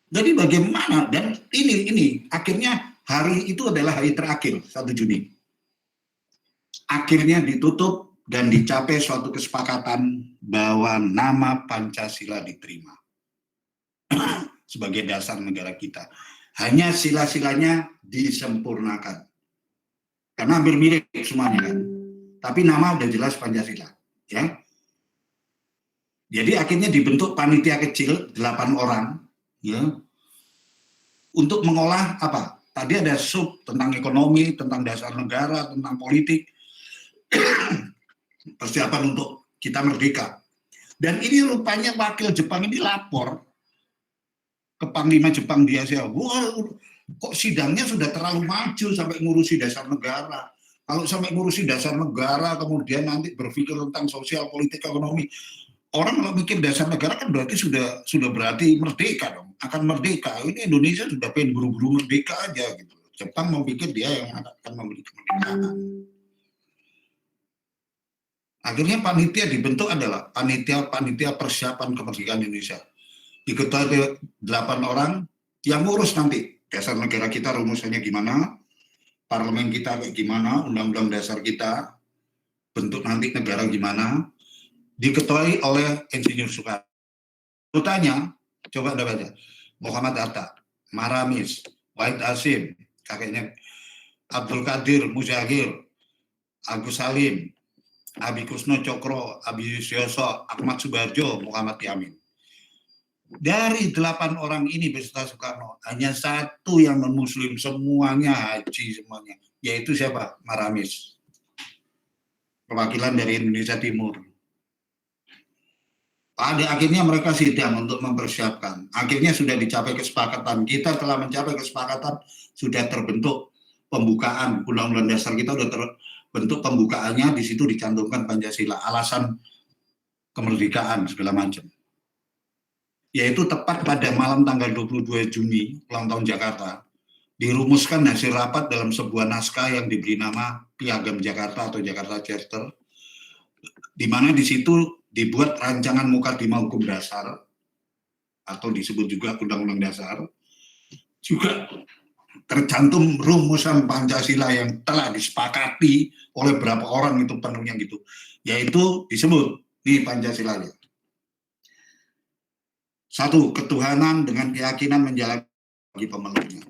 Jadi bagaimana? Dan ini akhirnya hari itu adalah hari terakhir 1 Juni. Akhirnya ditutup dan dicapai suatu kesepakatan bahwa nama Pancasila diterima sebagai dasar negara kita. Hanya sila-silanya disempurnakan. Karena hampir mirip semuanya kan. Tapi nama udah jelas Pancasila, ya. Jadi akhirnya dibentuk panitia kecil 8 orang, ya. Untuk mengolah apa? Tadi ada sub tentang ekonomi, tentang dasar negara, tentang politik. Persiapan untuk kita merdeka. Dan ini rupanya wakil Jepang ini lapor ke Panglima Jepang di Asia. Wah, kok sidangnya sudah terlalu maju sampai ngurusi dasar negara. Kalau sampai ngurusi dasar negara, kemudian nanti berpikir tentang sosial, politik, ekonomi. Orang kalau mikir dasar negara kan berarti sudah berarti merdeka dong. Akan merdeka. Ini Indonesia sudah pengen buru-buru merdeka aja gitu. Jepang mau pikir dia yang akan memberi kemerdekaan. Akhirnya panitia dibentuk adalah panitia persiapan kemerdekaan Indonesia. Diketuai 8 orang yang ngurus nanti dasar negara kita rumusannya gimana, parlemen kita kayak gimana, undang-undang dasar kita, bentuk nanti negara gimana, diketuai oleh Insinyur Soekarno. Tanya, coba Anda baca, Muhammad Hatta, Maramis, Wahid Hasim, kakeknya Abdul Qadir Muzahir, Agus Salim, Abi Kusno Cokro, Abi Yusyoso, Ahmad Subarjo, Muhammad Yamin. Dari 8 orang ini beserta Soekarno, hanya 1 yang non-muslim, semuanya haji semuanya, yaitu siapa? Maramis. Perwakilan dari Indonesia Timur. Pada akhirnya mereka sidang untuk mempersiapkan. Akhirnya sudah dicapai kesepakatan. Kita telah mencapai kesepakatan, sudah terbentuk pembukaan Undang-Undang Dasar kita sudah terbentuk pembukaannya, di situ dicantumkan Pancasila, alasan kemerdekaan segala macam. Yaitu tepat pada malam tanggal 22 Juni, ulang tahun Jakarta, dirumuskan hasil rapat dalam sebuah naskah yang diberi nama Piagam Jakarta atau Jakarta Charter, di mana di situ dibuat rancangan mukadimah hukum dasar, atau disebut juga Undang-Undang Dasar, juga tercantum rumusan Pancasila yang telah disepakati oleh berapa orang itu penuhnya gitu, yaitu disebut di Pancasilanya. 1. Ketuhanan dengan keyakinan menjalani bagi pemeluknya.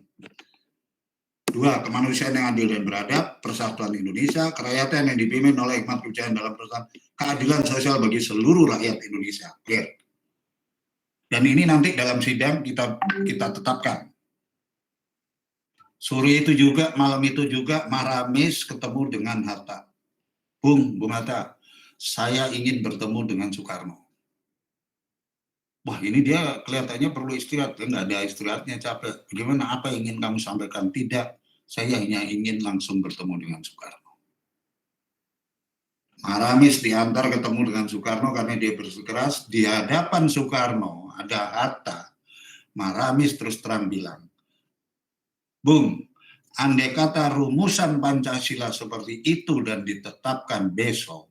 2. Kemanusiaan yang adil dan beradab, persatuan Indonesia, kerakyatan yang dipimpin oleh hikmat kebijakan dalam perusahaan, keadilan sosial bagi seluruh rakyat Indonesia. Clear. Dan ini nanti dalam sidang kita tetapkan. Sore itu juga, malam itu juga, Maramis ketemu dengan Hatta. Bung Hatta, saya ingin bertemu dengan Soekarno. wah ini dia kelihatannya perlu istirahat, dia nggak ada istirahatnya, capek. Bagaimana, apa yang ingin kamu sampaikan? Tidak, saya hanya ingin langsung bertemu dengan Soekarno. Maramis diantar ketemu dengan Soekarno karena dia bersikeras. Di hadapan Soekarno ada Hatta. Maramis terus terang bilang, Bung, andai kata rumusan Pancasila seperti itu dan ditetapkan besok,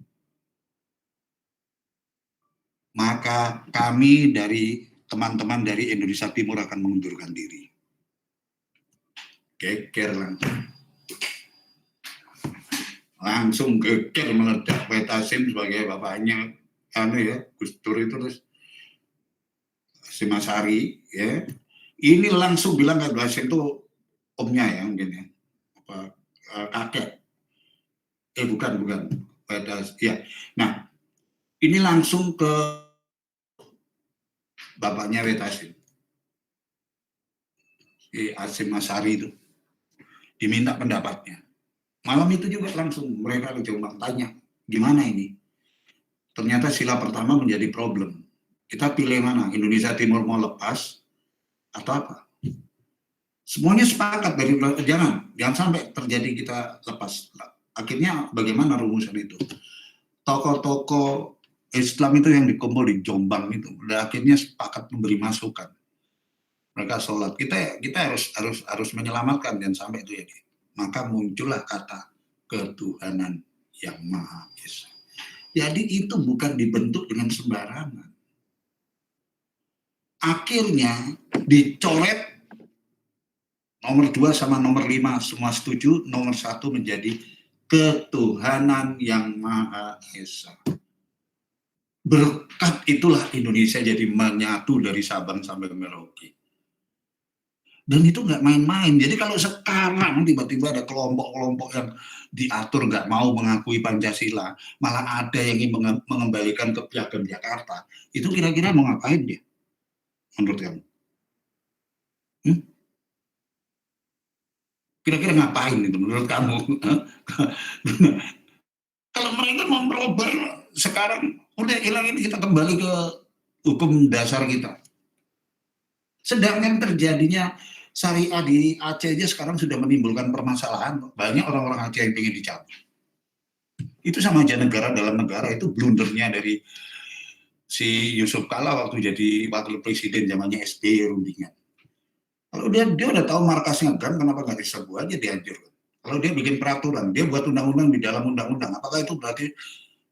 maka kami dari teman-teman dari Indonesia Timur akan mengundurkan diri. Geger langsung geger meledak. Wetasim sebagai bapaknya Gus Dur itu, terus Simasari ya, ini langsung bilang ke Wetasim itu omnya ya mungkin ya, kakek, bukan Wetasim ya. Nah ini langsung ke bapaknya Wetasim, si Hasyim Asy'ari itu, diminta pendapatnya. Malam itu juga langsung mereka coba tanya, gimana ini? Ternyata sila pertama menjadi problem. Kita pilih mana? Indonesia Timur mau lepas atau apa? Semuanya sepakat dari jangan sampai terjadi kita lepas. Akhirnya bagaimana rumusan itu? Tokoh-tokoh Islam itu yang dikumpul di Jombang itu, akhirnya sepakat memberi masukan. Mereka sholat. Kita harus menyelamatkan dan sampai itu ya. Maka muncullah kata ketuhanan yang Maha Esa. Jadi itu bukan dibentuk dengan sembarangan. Akhirnya dicoret nomor 2 sama nomor 5 semua setuju, nomor 1 menjadi ketuhanan yang Maha Esa. Berkat itulah Indonesia jadi menyatu dari Sabang sampai Merauke. Dan itu nggak main-main. Jadi kalau sekarang tiba-tiba ada kelompok-kelompok yang diatur nggak mau mengakui Pancasila, malah ada yang ingin mengembalikan ke Piagam Jakarta, itu kira-kira mau ngapain dia? Menurut kamu? Kira-kira ngapain itu menurut kamu? Kalau mereka mau merubah sekarang, udah hilang ini, kita kembali ke hukum dasar kita. Sedangkan terjadinya syariah di Aceh aja sekarang sudah menimbulkan permasalahan. Banyak orang-orang Aceh yang ingin dicabut. Itu sama aja negara dalam negara, itu blundernya dari si Yusuf Kala waktu jadi wakil presiden zamannya SBY rundingan. Kalau dia udah tahu markasnya kan, kenapa nggak diserbu aja, dihancurkan. Kalau dia bikin peraturan, dia buat undang-undang di dalam undang-undang, apakah itu berarti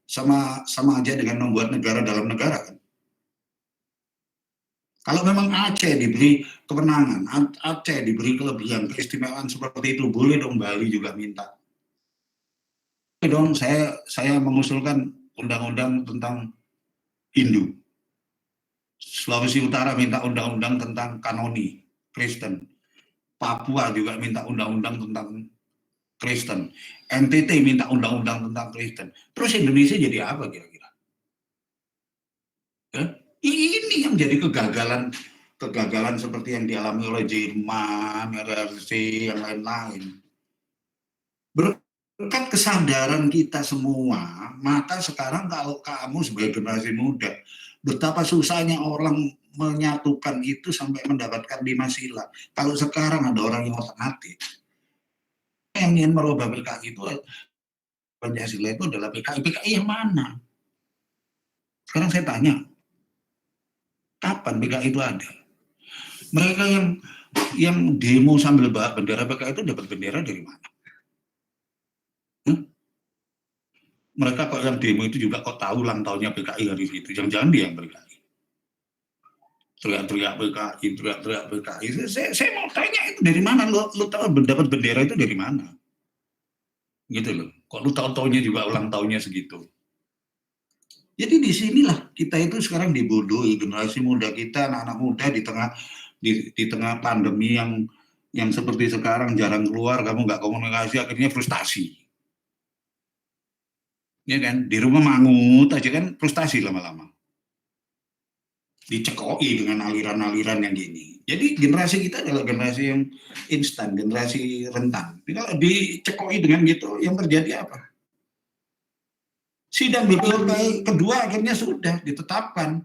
sama aja dengan membuat negara dalam negara kan? Kalau memang Aceh diberi kewenangan, Aceh diberi kelebihan, keistimewaan seperti itu, boleh dong Bali juga minta. Boleh dong, saya mengusulkan undang-undang tentang Hindu. Sulawesi Utara minta undang-undang tentang kanoni, Kristen. Papua juga minta undang-undang tentang Kristen. NTT minta undang-undang tentang Kristen. Terus Indonesia jadi apa kira-kira? Ini yang jadi kegagalan seperti yang dialami oleh Jerman, RRC, yang lain-lain. Berkat kesadaran kita semua, maka sekarang kalau kamu sebagai generasi muda, betapa susahnya orang menyatukan itu sampai mendapatkan 5 sila. Kalau sekarang ada orang yang otak-atik, yang ingin merubah PKI itu, Pancasila itu adalah PKI. PKI yang mana? Sekarang saya tanya, kapan PKI itu ada? Mereka yang demo sambil bawa bendera PKI itu dapat bendera dari mana? Mereka kok yang demo itu juga kok tahu ulang tahunnya PKI hari itu? Jangan-jangan dia yang PKI. Teriak-teriak PKI. Saya mau tanya itu dari mana? Lu tahu dapat bendera itu dari mana? Gitu loh. Kok lu tahu-taunya juga ulang tahunnya segitu? Jadi disinilah kita itu sekarang dibodohi, generasi muda kita, anak-anak muda di tengah pandemi yang seperti sekarang, jarang keluar, kamu nggak komunikasi, akhirnya frustasi. Ya kan, di rumah mangut aja kan frustasi lama-lama. Dicekoi dengan aliran-aliran yang gini. Jadi generasi kita adalah generasi yang instan, generasi rentan. Jadi kalau dicekoi dengan gitu, yang terjadi apa? Sidang BPUPKI kedua akhirnya sudah ditetapkan.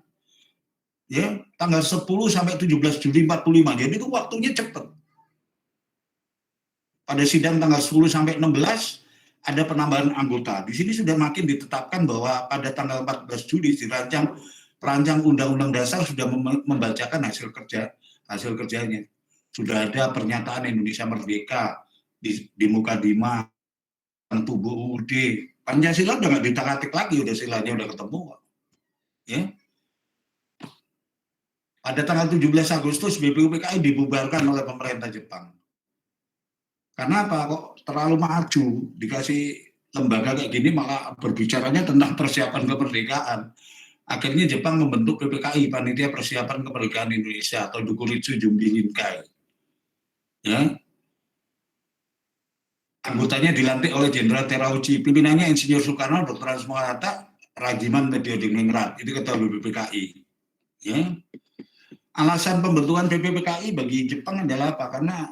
Ya, tanggal 10 sampai 17 Juli 45. Jadi itu waktunya cepat. Pada sidang tanggal 10 sampai 16 ada penambahan anggota. Di sini sudah makin ditetapkan bahwa pada tanggal 14 Juli perancang Undang-Undang Dasar sudah membacakan hasil kerjanya. Sudah ada pernyataan Indonesia Merdeka di Mukadimah, tubuh UUD. Pancasila udah nggak ditak-atik lagi, udah silanya udah ketemu. Ya. Pada tanggal 17 Agustus BPUPKI dibubarkan oleh pemerintah Jepang. Karena apa? Kok terlalu maju, dikasih lembaga kayak gini malah berbicaranya tentang persiapan kemerdekaan. Akhirnya Jepang membentuk PPKI, Panitia Persiapan Kemerdekaan Indonesia, atau Dokuritsu Jumbi Ninkai. Ya. Anggotanya dilantik oleh Jenderal Terauchi, pimpinannya Insinyur Soekarno, Dr. Ansumo Hatta, Rajiman Mediodingingrat, itu ketua BPPKI. Ya. Alasan pembentukan BPPKI bagi Jepang adalah apa? Karena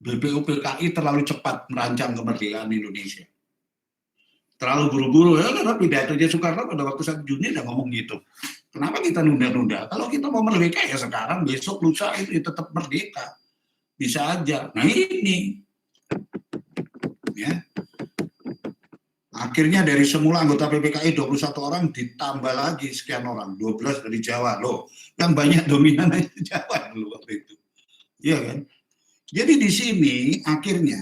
BPUPKI terlalu cepat merancang kemerdekaan Indonesia. Terlalu buru-buru, ya karena pidatonya Soekarno pada waktu 1 Juni udah ngomong gitu. Kenapa kita nunda-nunda? Kalau kita mau merdeka ya sekarang, besok, lusa itu tetap merdeka. Bisa aja. Nah ini. Ya. Akhirnya dari semula anggota PPKI 21 orang ditambah lagi sekian orang, 12 dari Jawa. Loh, yang banyak dominannya Jawa dulu waktu itu. Iya kan? Jadi di sini akhirnya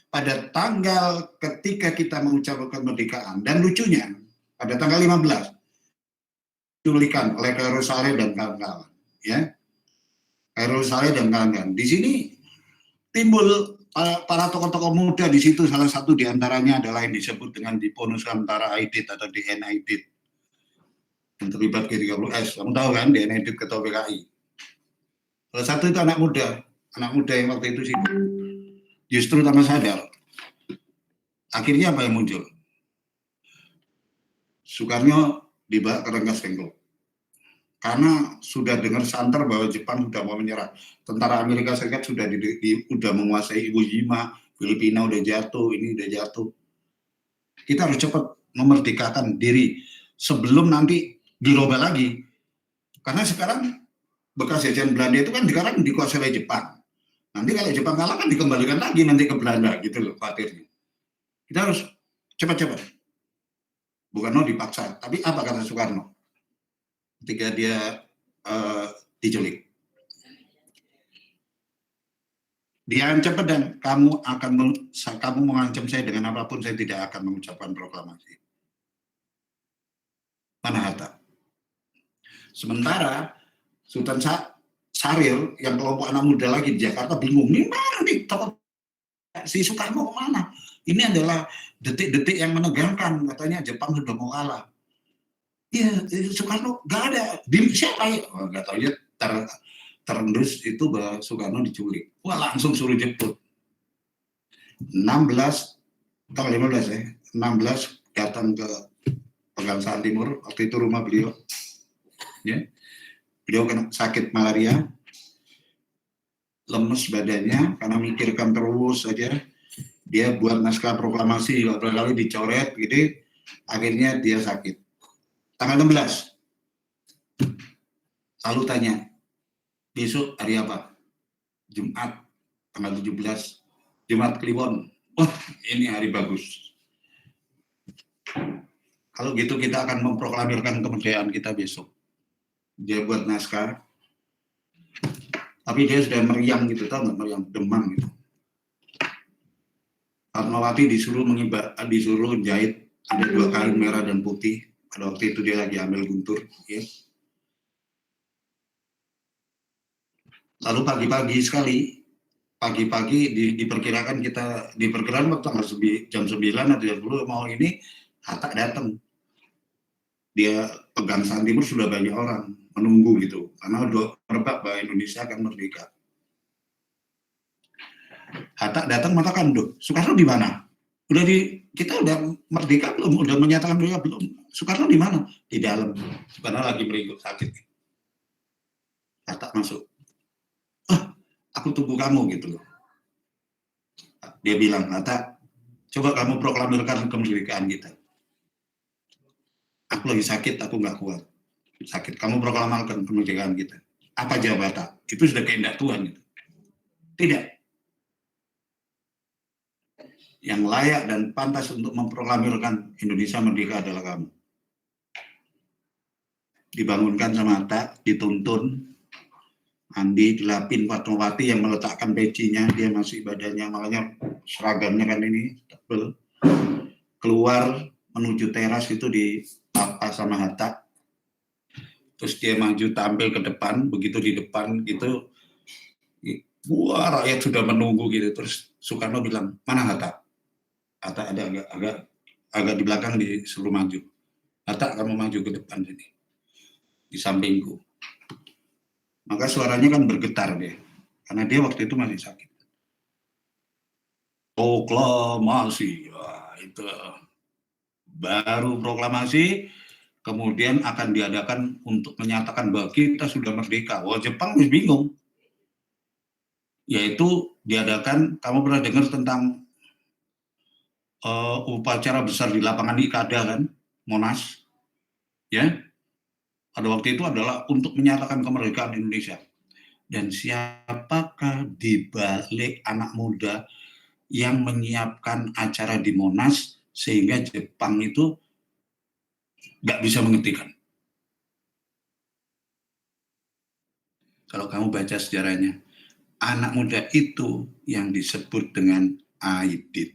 pada tanggal ketika kita mengucapkan kemerdekaan, dan lucunya pada tanggal 15 diculikan oleh Khairul Saleh dan kawan-kawan, ya. Khairul Saleh dan kawan-kawan. Di sini timbul para tokoh-tokoh muda di situ, salah satu diantaranya adalah yang disebut dengan Dipo Nusantara Aidit atau DN Aidit yang terlibat G30S. Kamu tahu kan DN Aidit ketua PKI. Salah satu itu anak muda yang waktu itu sih justru tanpa sadar. Akhirnya apa yang muncul? Soekarno dibawa ke Rengas Dengklok. Karena sudah dengar santer bahwa Jepang sudah mau menyerah. Tentara Amerika Serikat sudah menguasai Iwo Jima, Filipina udah jatuh, ini udah jatuh. Kita harus cepat memerdekakan diri sebelum nanti dirubah lagi. Karena sekarang bekas jajahan Belanda itu kan sekarang dikuasai oleh Jepang. Nanti kalau Jepang kalah kan dikembalikan lagi nanti ke Belanda gitu loh khawatirnya. Kita harus cepat-cepat. Bukan dipaksa. Tapi apa kata Soekarno ketika dia diculik? Dia ancam dan kamu mengancam saya dengan apapun, saya tidak akan mengucapkan proklamasi. Mana Hatta? Sementara Sultan Syahrir yang kelompok anak muda lagi di Jakarta bingung, ini mana nih tokoh si Soekarno kemana? Ini adalah detik-detik yang menegangkan, katanya Jepang sudah mau kalah. Iya, Soekarno nggak ada. Siapa ya? Oh, nggak tahu ya. Terendus itu bahwa Soekarno diculik. Wah, langsung suruh jemput. 15 ya. 16 datang ke Pegangsaan Timur, waktu itu rumah beliau. Ya. Beliau kena sakit malaria, lemes badannya karena mikirkan terus saja. Dia buat naskah proklamasi, lalu dicoret, gitu. Akhirnya dia sakit. Tanggal 16. Lalu tanya, besok hari apa? Jumat, tanggal 17. Jumat Kliwon. Wah, ini hari bagus. Kalau gitu kita akan memproklamirkan kemerdekaan kita besok. Dia buat naskah, tapi dia sudah meriang gitu, tahu nggak, meriang, demam gitu. Fatmawati disuruh jahit, ada 2 kain merah dan putih. Pada waktu itu dia lagi ambil guntur, ya. Lalu pagi-pagi diperkirakan waktu jam 9 atau jam 10 mau ini, Hatta datang. Dia Pegangsaan Timur sudah banyak orang menunggu gitu, karena udah merebak bahwa Indonesia akan merdeka. Hatta datang mengatakan, Soekarno di mana? Kita udah merdeka belum? Udah menyatakan merdeka belum? Soekarno di mana? Di dalam. Soekarno lagi meringkuk sakit. Hatta masuk. Aku tunggu kamu gitu loh. Dia bilang, Hatta, coba kamu proklamirkan kemerdekaan kita. Aku lagi sakit, aku nggak kuat. sakit. Kamu proklamakan kemerdekaan kita. Apa jabatan? Itu sudah kehendak Tuhan. Gitu. Tidak. Yang layak dan pantas untuk memproklamirkan Indonesia merdeka adalah kamu. Dibangunkan sama Hatta, dituntun, Andi, dilapin Fatmawati yang meletakkan pecinya, dia masih badannya, makanya seragamnya kan ini tebel. Keluar menuju teras itu di apa sama Hatta. Terus dia maju tampil ke depan, begitu di depan gitu, wah rakyat sudah menunggu gitu. Terus Soekarno bilang, mana Hatta? Hatta ada agak di belakang, disuruh maju. Hatta, kamu maju ke depan sini, di sampingku. Maka suaranya kan bergetar dia, karena dia waktu itu masih sakit. Proklamasi, wah, itu baru proklamasi, kemudian akan diadakan untuk menyatakan bahwa kita sudah merdeka. Wah, Jepang masih bingung. Yaitu diadakan, kamu pernah dengar tentang upacara besar di lapangan Ikada kan, Monas, ya? Pada waktu itu adalah untuk menyatakan kemerdekaan Indonesia. Dan siapakah di balik anak muda yang menyiapkan acara di Monas sehingga Jepang itu nggak bisa menghentikan? Kalau kamu baca sejarahnya, anak muda itu yang disebut dengan Aidit.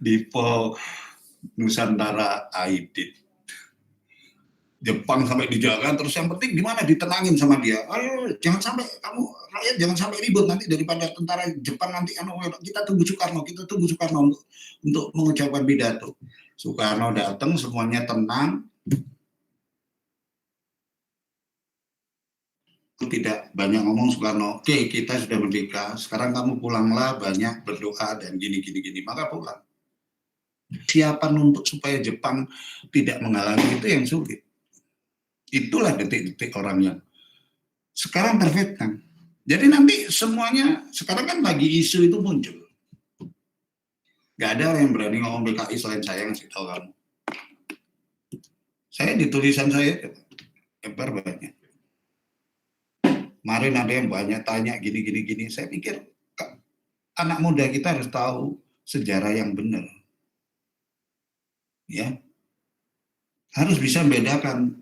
Dipo Nusantara Aidit. Jepang sampai dijaga, terus yang penting gimana ditenangin sama dia. Ayo, jangan sampai kamu rakyat jangan sampai ribut nanti daripada tentara Jepang nanti. Kita tunggu Soekarno untuk mengucapkan pidato. Soekarno datang, semuanya tenang. Tidak banyak ngomong Soekarno. Oke, kita sudah merdeka. Sekarang kamu pulanglah, banyak berdoa dan gini. Maka pulang. Siapan untuk supaya Jepang tidak menghalangi itu yang sulit. Itulah detik-detik orang yang sekarang terfitnah. Jadi nanti semuanya, sekarang kan lagi isu itu muncul. Gak ada orang yang berani ngomong PKI selain saya, ngasih tahu kamu. Saya di tulisan saya, lebar banyak. Kemarin ada yang banyak tanya gini. Saya pikir anak muda kita harus tahu sejarah yang benar. Ya, harus bisa membedakan.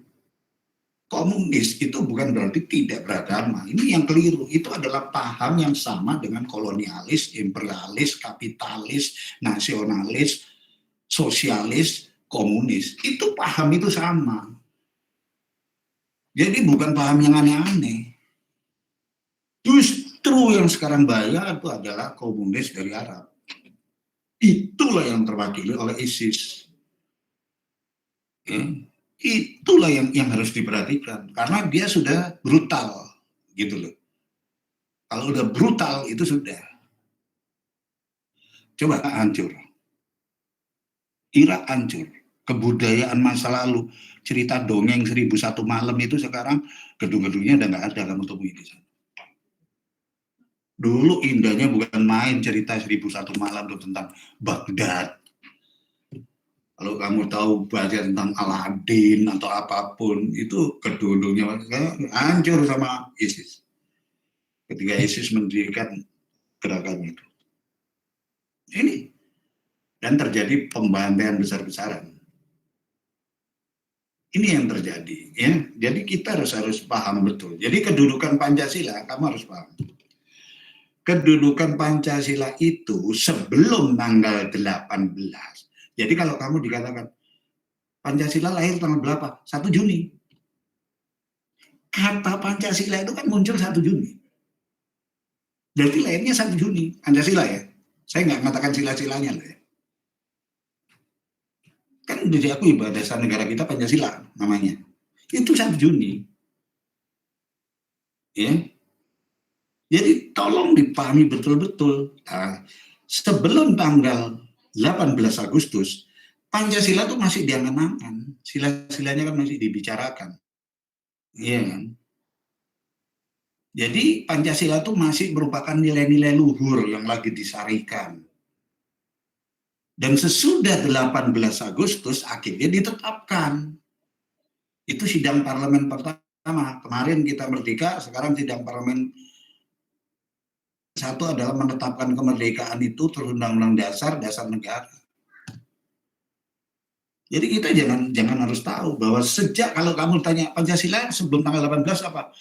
Komunis itu bukan berarti tidak beragama. Ini yang keliru. Itu adalah paham yang sama dengan kolonialis, imperialis, kapitalis, nasionalis, sosialis, komunis. Itu paham itu sama. Jadi bukan paham yang aneh-aneh. Justru yang sekarang bahaya itu adalah komunis dari Arab. Itulah yang terwakili oleh ISIS. Itulah yang harus diperhatikan karena dia sudah brutal gitu loh. Kalau udah brutal itu sudah coba hancur. Irak hancur, kebudayaan masa lalu, cerita dongeng 1001 malam itu sekarang gedung-gedungnya udah nggak ada, kamu temui di sana. Dulu indahnya bukan main cerita 1001 malam itu tentang Baghdad. Kalau kamu tahu baca tentang Aladin atau apapun, itu kedua-duanya hancur sama ISIS. Ketika ISIS mendirikan gerakan itu. Ini. Dan terjadi pembantaian besar-besaran. Ini yang terjadi. Ya. Jadi kita harus paham betul. Jadi kedudukan Pancasila, kamu harus paham. Kedudukan Pancasila itu sebelum tanggal 18. Jadi kalau kamu dikatakan Pancasila lahir tanggal berapa? 1 Juni. Kata Pancasila itu kan muncul 1 Juni. Berarti lahirnya 1 Juni. Pancasila ya. Saya nggak mengatakan sila-silanya loh ya. Kan udah diakui bahwa dasar negara kita Pancasila namanya. Itu 1 Juni. Ya. Jadi tolong dipahami betul-betul. Nah, sebelum tanggal 18 Agustus, Pancasila itu masih diangan-angan. Sila-silanya kan masih dibicarakan. Iya kan? Jadi Pancasila itu masih merupakan nilai-nilai luhur yang lagi disarikan. Dan sesudah 18 Agustus akhirnya ditetapkan. Itu sidang parlemen pertama. Kemarin kita merdeka, sekarang sidang parlemen satu adalah menetapkan kemerdekaan itu terus undang-undang dasar negara. Jadi kita jangan harus tahu bahwa sejak, kalau kamu tanya Pancasila sebelum tanggal 18 apa?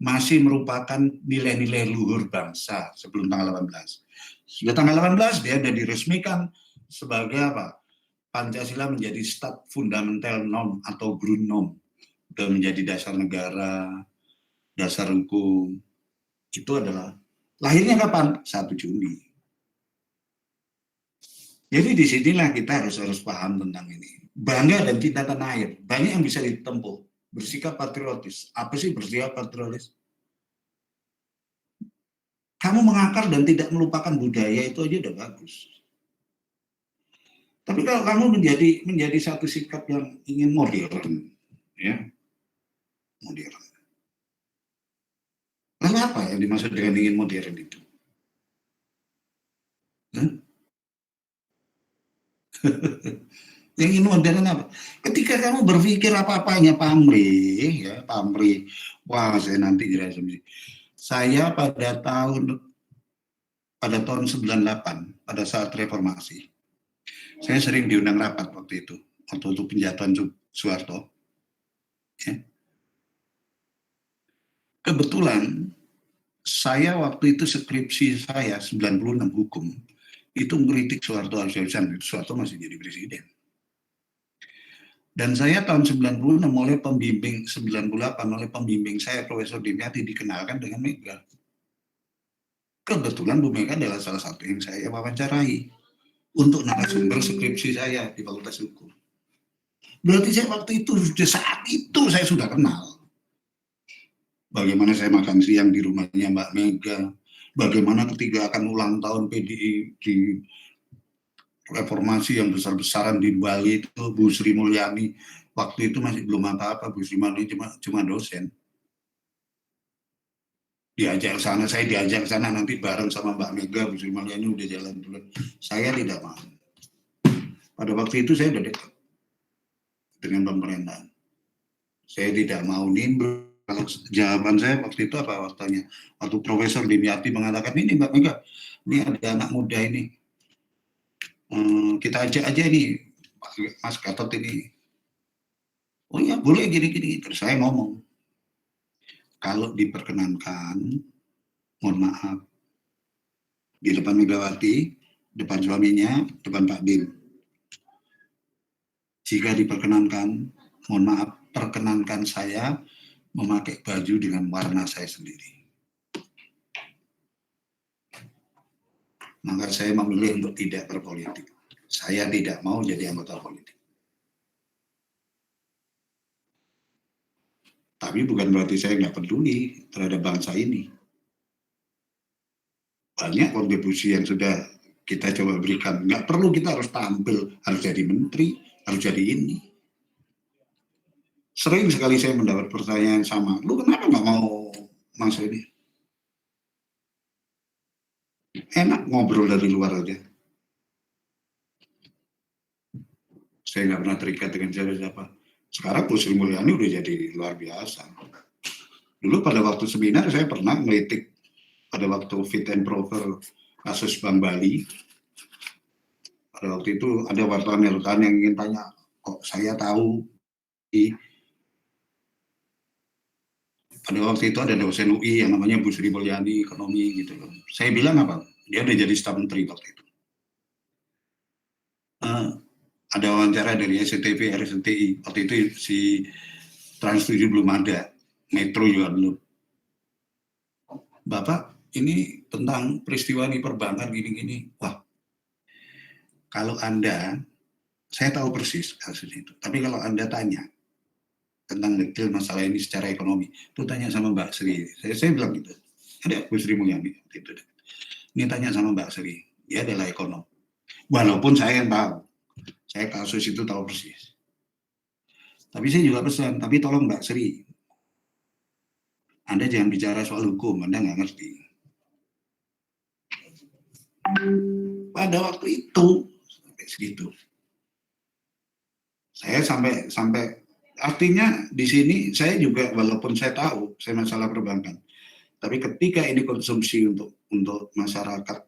Masih merupakan nilai-nilai luhur bangsa sebelum tanggal 18. Sudah tanggal 18 dia sudah diresmikan sebagai apa? Pancasila menjadi stat fundamental norm atau grundnorm, sudah menjadi dasar negara, dasar hukum. Itu adalah lahirnya kapan? 1 Juni. Jadi disinilah kita harus paham tentang ini. Bangga dan cinta tanah air, banyak yang bisa ditempuh. Bersikap patriotis. Apa sih bersikap patriotis? Kamu mengakar dan tidak melupakan budaya itu aja udah bagus. Tapi kalau kamu menjadi satu sikap yang ingin modern, ya, modern. Lalu apa yang dimaksud dengan ingin modern itu? Yang ingin modern apa? Ketika kamu berpikir apa-apanya pamrih, ya pamrih. Wah, saya nanti jelasin. Saya pada tahun 98, pada saat reformasi, saya sering diundang rapat waktu itu penjatuhan Soeharto. Ya. Kebetulan saya waktu itu skripsi saya 96 hukum itu mengkritik Soeharto habis-habisan. Soeharto masih jadi presiden. Dan saya tahun 96 oleh pembimbing 98 oleh pembimbing saya Profesor Dimyati dikenalkan dengan Mega. Kebetulan Bu Mega adalah salah satu yang saya wawancarai untuk narasumber skripsi saya di Fakultas Hukum. Berarti saya waktu itu, saat itu saya sudah kenal. Bagaimana saya makan siang di rumahnya Mbak Mega, bagaimana ketika akan ulang tahun PDI di reformasi yang besar-besaran di Bali itu Bu Sri Mulyani, waktu itu masih belum apa-apa, Bu Sri Mulyani cuma dosen. Diajak ke sana, saya diajak ke sana nanti bareng sama Mbak Mega, Bu Sri Mulyani udah jalan dulu. Saya tidak mau. Pada waktu itu saya udah dekat dengan pemerintahan. Saya tidak mau nimbrung. Kalau jawaban saya waktu itu apa waktunya? Waktu Profesor Dimyati mengatakan, ini Mbak Mega, ini ada anak muda ini. Kita ajak aja nih, Mas Gatot ini. Oh ya, boleh gini-gini. Terus saya ngomong, kalau diperkenankan, mohon maaf, di depan Megawati, depan suaminya, depan Pak Dim. Jika diperkenankan, mohon maaf, perkenankan saya memakai baju dengan warna saya sendiri. Maka saya memilih untuk tidak berpolitik. Saya tidak mau jadi anggota politik. Tapi bukan berarti saya nggak peduli terhadap bangsa ini. Banyak kontribusi yang sudah kita coba berikan. Nggak perlu kita harus tampil, harus jadi menteri, harus jadi ini. Sering sekali saya mendapat pertanyaan sama, lu kenapa nggak mau masuk ini? Enak ngobrol dari luar aja. Saya nggak pernah terikat dengan siapa-siapa. Sekarang Bu Sri Mulyani udah jadi luar biasa. Dulu pada waktu seminar saya pernah melitik pada waktu fit and proper kasus Bank Bali. Pada waktu itu ada wartawan yang ingin tanya, kok saya tahu. Pada waktu itu ada dosen UI yang namanya Bu Sri Mulyani, ekonomi gitu loh. Saya bilang apa? Dia udah jadi staf menteri waktu itu. Ada wawancara dari SCTV, RCTI. Waktu itu si Trans 7 belum ada, Metro juga belum. Bapak, ini tentang peristiwa ini perbankan gini-gini. Wah, kalau Anda, saya tahu persis kasus itu. Tapi kalau Anda tanya tentang detail masalah ini secara ekonomi, itu tanya sama Mbak Sri. Saya bilang gitu. Ada Bu Sri Mulyani itu. Ini tanya sama Mbak Sri. Dia adalah ekonom. Walaupun saya yang tahu. Saya kasus itu tahu persis. Tapi saya juga pesan, tapi tolong Mbak Sri. Anda jangan bicara soal hukum, Anda nggak ngerti. Pada waktu itu, sampai segitu. Saya sampai artinya di sini saya juga, walaupun saya tahu saya masalah perbankan, tapi ketika ini konsumsi untuk masyarakat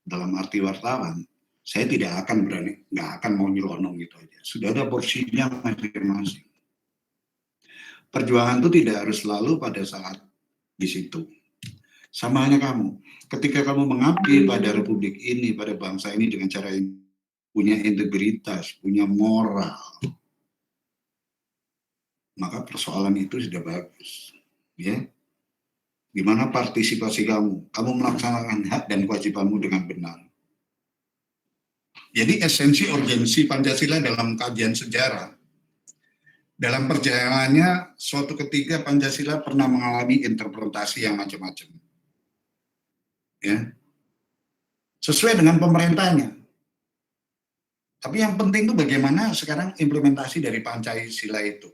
dalam arti wartawan, saya tidak akan berani, nggak akan mau nyelonong gitu aja. Sudah ada porsinya masing-masing. Perjuangan itu tidak harus selalu pada saat di situ. Sama hanya kamu. Ketika kamu mengabdi pada republik ini, pada bangsa ini dengan cara ini, punya integritas, punya moral, maka persoalan itu sudah bagus. Ya, gimana partisipasi kamu? Kamu melaksanakan hak dan kewajibanmu dengan benar. Jadi esensi urgensi Pancasila dalam kajian sejarah, dalam perjalanannya suatu ketika Pancasila pernah mengalami interpretasi yang macam-macam. Ya. Sesuai dengan pemerintahnya. Tapi yang penting itu bagaimana sekarang implementasi dari Pancasila itu.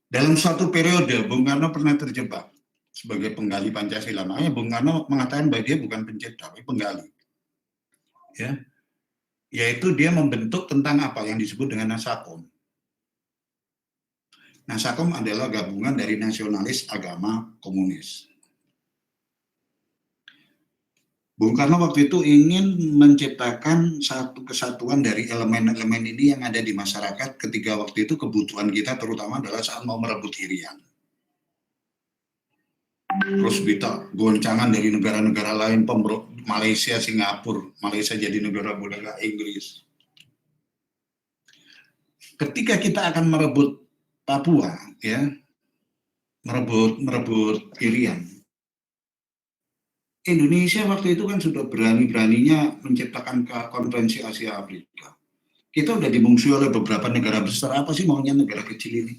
Dalam suatu periode Bung Karno pernah terjebak sebagai penggali Pancasila. Makanya Bung Karno mengatakan bahwa dia bukan pencipta, tapi penggali. Ya. Yaitu dia membentuk tentang apa yang disebut dengan Nasakom. Nasakom adalah gabungan dari nasionalis, agama, komunis. Bung Karno waktu itu ingin menciptakan satu kesatuan dari elemen-elemen ini yang ada di masyarakat ketika waktu itu kebutuhan kita terutama adalah saat mau merebut Irian. Terus kita goncangan dari negara-negara lain, Malaysia, Singapura, Malaysia jadi negara boneka Inggris. Ketika kita akan merebut Papua, ya, merebut Irian, Indonesia waktu itu kan sudah berani-beraninya menciptakan konferensi Asia Afrika. Kita udah dimungsuhi oleh beberapa negara besar, apa sih maunya negara kecil ini?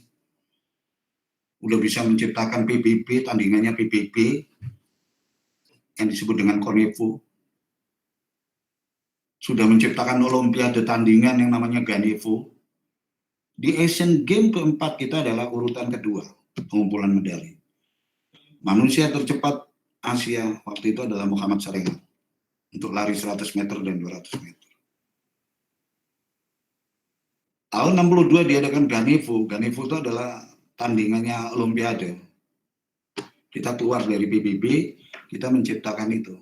Udah bisa menciptakan PBB, tandingannya PBB, yang disebut dengan Konevo. Sudah menciptakan olimpiade tandingan yang namanya Ganevo. Di Asian Games keempat kita adalah urutan kedua, pengumpulan medali. Manusia tercepat Asia waktu itu adalah Muhammad Sarengat untuk lari 100 meter dan 200 meter. Tahun 62 diadakan Ganevo. Ganevo itu adalah tandingannya olimpiade. Kita keluar dari PBB, kita menciptakan itu.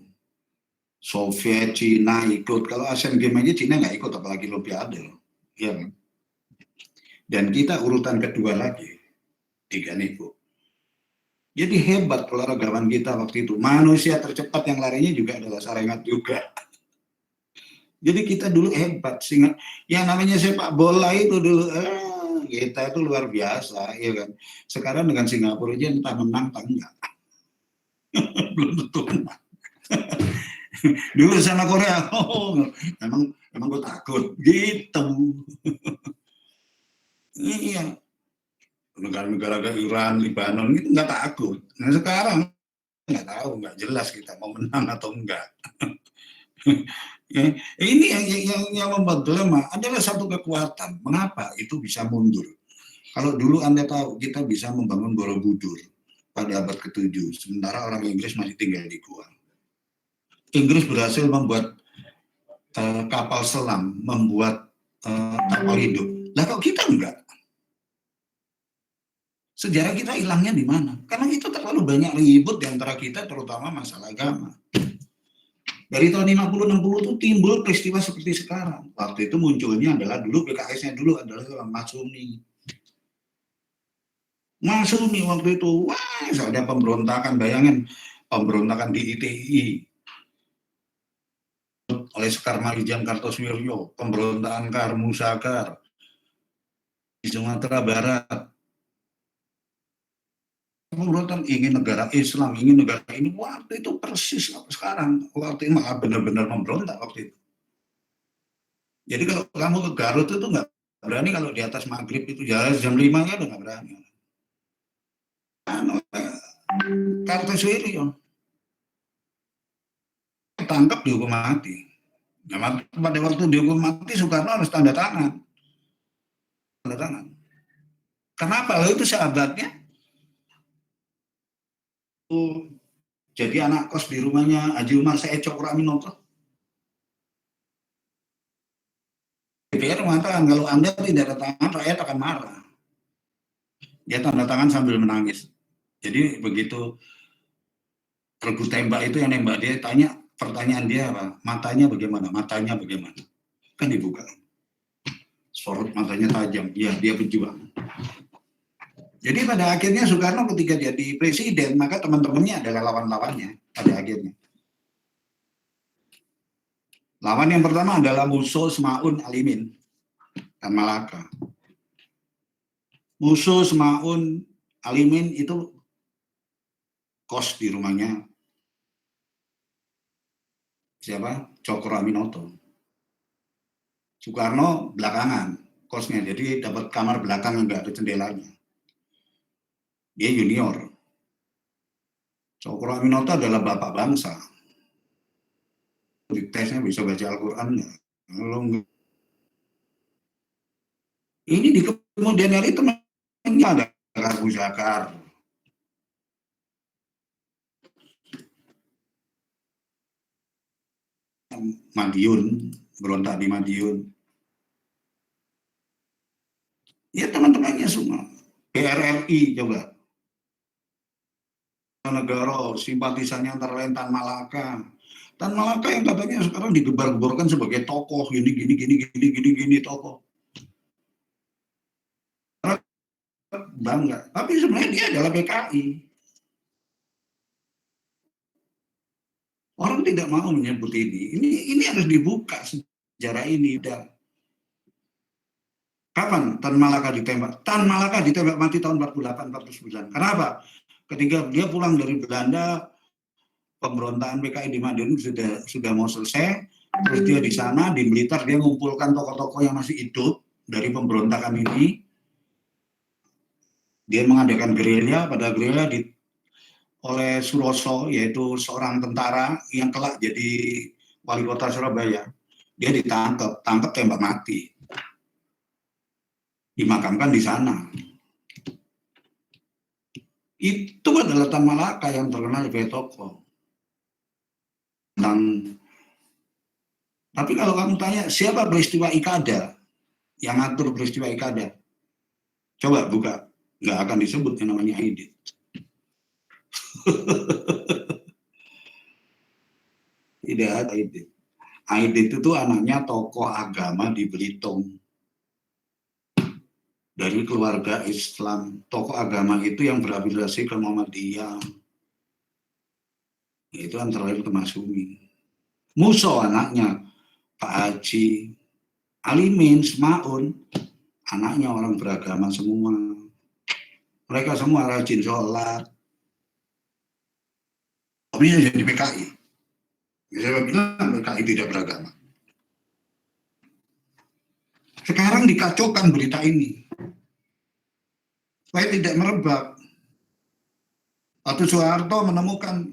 Soviet, Cina ikut. Kalau Asian Games aja Cina nggak ikut, apalagi olimpiade. Ya kan? Dan kita urutan kedua lagi di Ganevo. Jadi hebat olahragawan kita waktu itu. Manusia tercepat yang larinya juga adalah Sarengat juga. Jadi kita dulu hebat. Sehingga yang namanya sepak bola itu dulu, kita itu luar biasa, ya kan. Sekarang dengan Singapura aja entah menang entah enggak. Belum tentu menang. Dulu sama Korea, emang gue takut gitu. Iya. Negara-negara kayak Iran, Lebanon itu nggak takut. Nah sekarang nggak tahu, nggak jelas kita mau menang atau enggak. Ini yang membuat dilema adalah satu kekuatan. Mengapa itu bisa mundur? Kalau dulu Anda tahu kita bisa membangun Borobudur pada abad ke-7, sementara orang Inggris masih tinggal di gua. Inggris berhasil membuat kapal selam, membuat kapal hidup. Lah kok kita enggak? Sejarah kita hilangnya di mana? Karena itu terlalu banyak ribut di antara kita, terutama masalah agama. Dari tahun 50-60 itu timbul peristiwa seperti sekarang. Waktu itu munculnya adalah dulu PKS-nya dulu adalah Masyumi. Masyumi waktu itu, wah ada pemberontakan, bayangin pemberontakan di ITI oleh Sekar Marijan Kartosuwiryo, pemberontakan Karmusakar di Sumatera Barat. Pemberontakan ingin negara Islam, ingin negara ini, waktu itu persis sekarang. Waktu itu malah benar-benar memberontak waktu itu. Jadi kalau kamu ke Garut itu nggak berani, kalau di atas maghrib itu jam 5 ya udah nggak berani. Kartosuwiryo ditangkap dihukum mati. Nah, pada waktu dihukum mati Soekarno harus tanda tangan. Tanda tangan. Kenapa? Lalu itu sahabatnya jadi anak kos di rumahnya Haji Umar Said Cokroaminoto. DPR mengatakan kalau Anda tidak tanda tangan, rakyat akan marah. Dia tanda tangan sambil menangis. Jadi begitu regu tembak itu yang nembak dia tanya, pertanyaan dia apa? Matanya bagaimana? Matanya bagaimana? Kan dibuka. Sorot matanya tajam. Ya, dia berjuang. Jadi pada akhirnya Soekarno ketika jadi presiden, maka teman-temannya adalah lawan-lawannya pada akhirnya. Lawan yang pertama adalah Musuh Semaun Alimin dan Malaka. Musuh Semaun Alimin itu kos di rumahnya siapa? Cokroaminoto. Soekarno belakangan kosnya, jadi dapat kamar belakang yang nggak ada jendelanya. Dia junior. Cokroaminoto adalah bapak bangsa. Di tesnya bisa baca Al-Quran ya. Ini di kemudian hari temannya ada Abu Zakar. Madiun, berontak di Madiun. Ya teman-temannya semua. PRRI coba. Negara simpatisannya antara lain Tan Malaka. Tan Malaka yang katanya sekarang digebar-geborkan sebagai tokoh gini tokoh. Bangga. Tapi sebenarnya dia adalah PKI. Orang tidak mau menyebut ini. Ini harus dibuka sejarah ini. Kapan Tan Malaka ditembak? Tan Malaka ditembak mati tahun 48-49. Kenapa? Ketika dia pulang dari Belanda, pemberontakan PKI di Madiun sudah mau selesai, terus dia di sana di Blitar dia mengumpulkan tokoh-tokoh yang masih hidup dari pemberontakan ini. Dia mengadakan gerilya, pada gerilya oleh Suroso, yaitu seorang tentara yang kelak jadi wali kota Surabaya. Dia ditangkap, tembak mati, dimakamkan di sana. Itu adalah Tan Malaka yang terkenal sebagai tokoh. Tapi kalau kamu tanya siapa peristiwa Ikada, yang ngatur peristiwa Ikada, coba buka, nggak akan disebut yang namanya Aidit. Tidak ada Aidit. Aidit itu anaknya tokoh agama di Belitung. Dari keluarga Islam. Tokoh agama itu yang berafiliasi ke Muhammadiyah. Itu antara lain ke Masyumi. Musuh anaknya Pak Haji Alimin Semaun, anaknya orang beragama semua. Mereka semua rajin sholat. Tapi jadi PKI. Saya bilang PKI tidak beragama. Sekarang dikacaukan berita ini. Supaya tidak merebak. Waktu Soeharto menemukan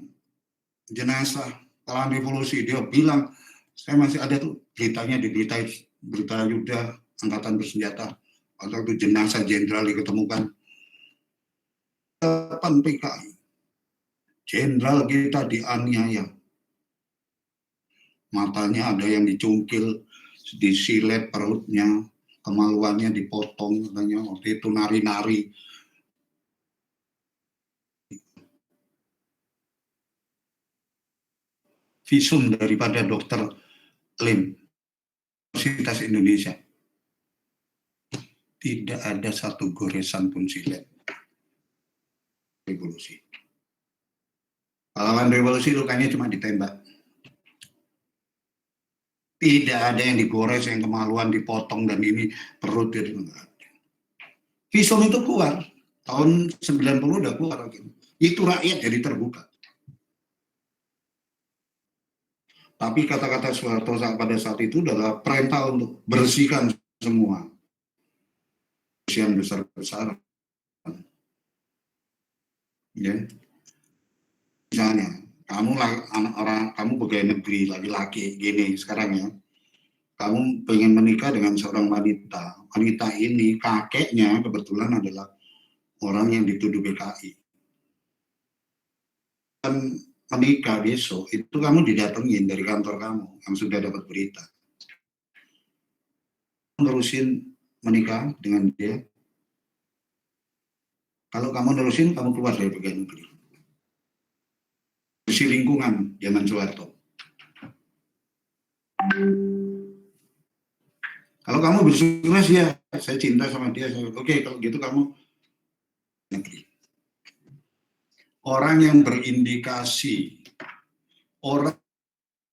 jenazah pahlawan revolusi, dia bilang, saya masih ada tuh beritanya di berita Yuda Angkatan Bersenjata. Waktu itu jenazah jenderal diketemukan. 8 PKI. Jenderal kita dianiaya. Matanya ada yang dicungkil, disilet perutnya, kemaluannya dipotong, katanya waktu itu nari-nari. Visum daripada Dr. Lim, Universitas Indonesia. Tidak ada satu goresan pun silet. Revolusi. Pahlawan revolusi lukanya cuma ditembak. Tidak ada yang digores, yang kemaluan dipotong dan ini perut jadi enggak ada. Visum itu keluar. Tahun 90 udah keluar. Itu rakyat jadi terbuka. Tapi kata-kata Soeharto pada saat itu adalah perintah untuk bersihkan semua. Bersihkan besar-besaran. Ya. Misalnya, kamu pegawai negeri, laki-laki gini sekarang ya. Kamu pengen menikah dengan seorang wanita. Wanita ini kakeknya kebetulan adalah orang yang dituduh PKI. menikah besok, itu kamu didatengin dari kantor kamu yang sudah dapat berita. Nerusin menikah dengan dia. Kalau kamu nerusin, kamu keluar dari pegawai negeri. Bersih lingkungan zaman Soeharto. Kalau kamu bersikeras ya, saya cinta sama dia. Oke, kalau gitu kamu negeri. Orang yang berindikasi, orang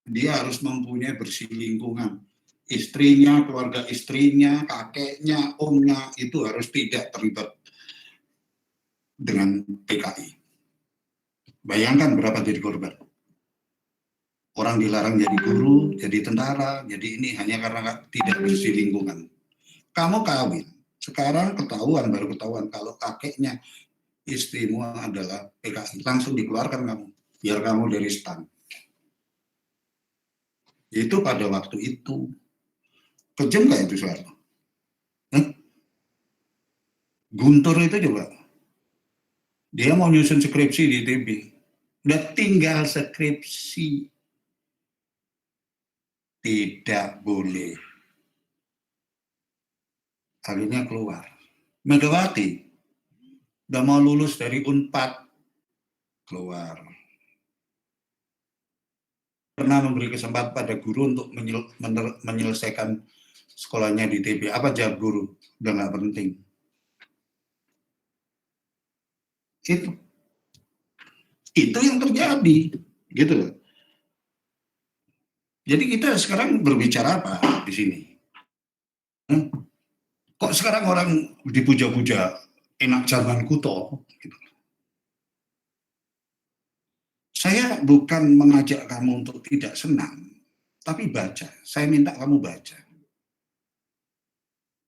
dia harus mempunyai bersih lingkungan. Istrinya, keluarga istrinya, kakeknya, omnya itu harus tidak terlibat dengan PKI. Bayangkan berapa jadi korban. Orang dilarang jadi guru, jadi tentara, jadi ini hanya karena tidak bersih lingkungan. Kamu kawin, sekarang ketahuan, baru ketahuan kalau kakeknya istrimu adalah PKI, langsung dikeluarkan kamu, biar kamu dari stan. Itu pada waktu itu. Kejam nggak itu Soeharto? Guntur itu coba. Dia mau nyusun skripsi di ITB. Udah tinggal skripsi. Tidak boleh. Akhirnya keluar. Megawati udah mau lulus dari Unpad, keluar. Pernah memberi kesempatan pada guru untuk menyelesaikan sekolahnya di ITB. Apa jawab guru? Udah nggak penting. Itu yang terjadi, gitu loh. Jadi kita sekarang berbicara apa di sini? Kok sekarang orang dipuja-puja enak zaman kuto? Gitu. Saya bukan mengajak kamu untuk tidak senang, tapi baca. Saya minta kamu baca.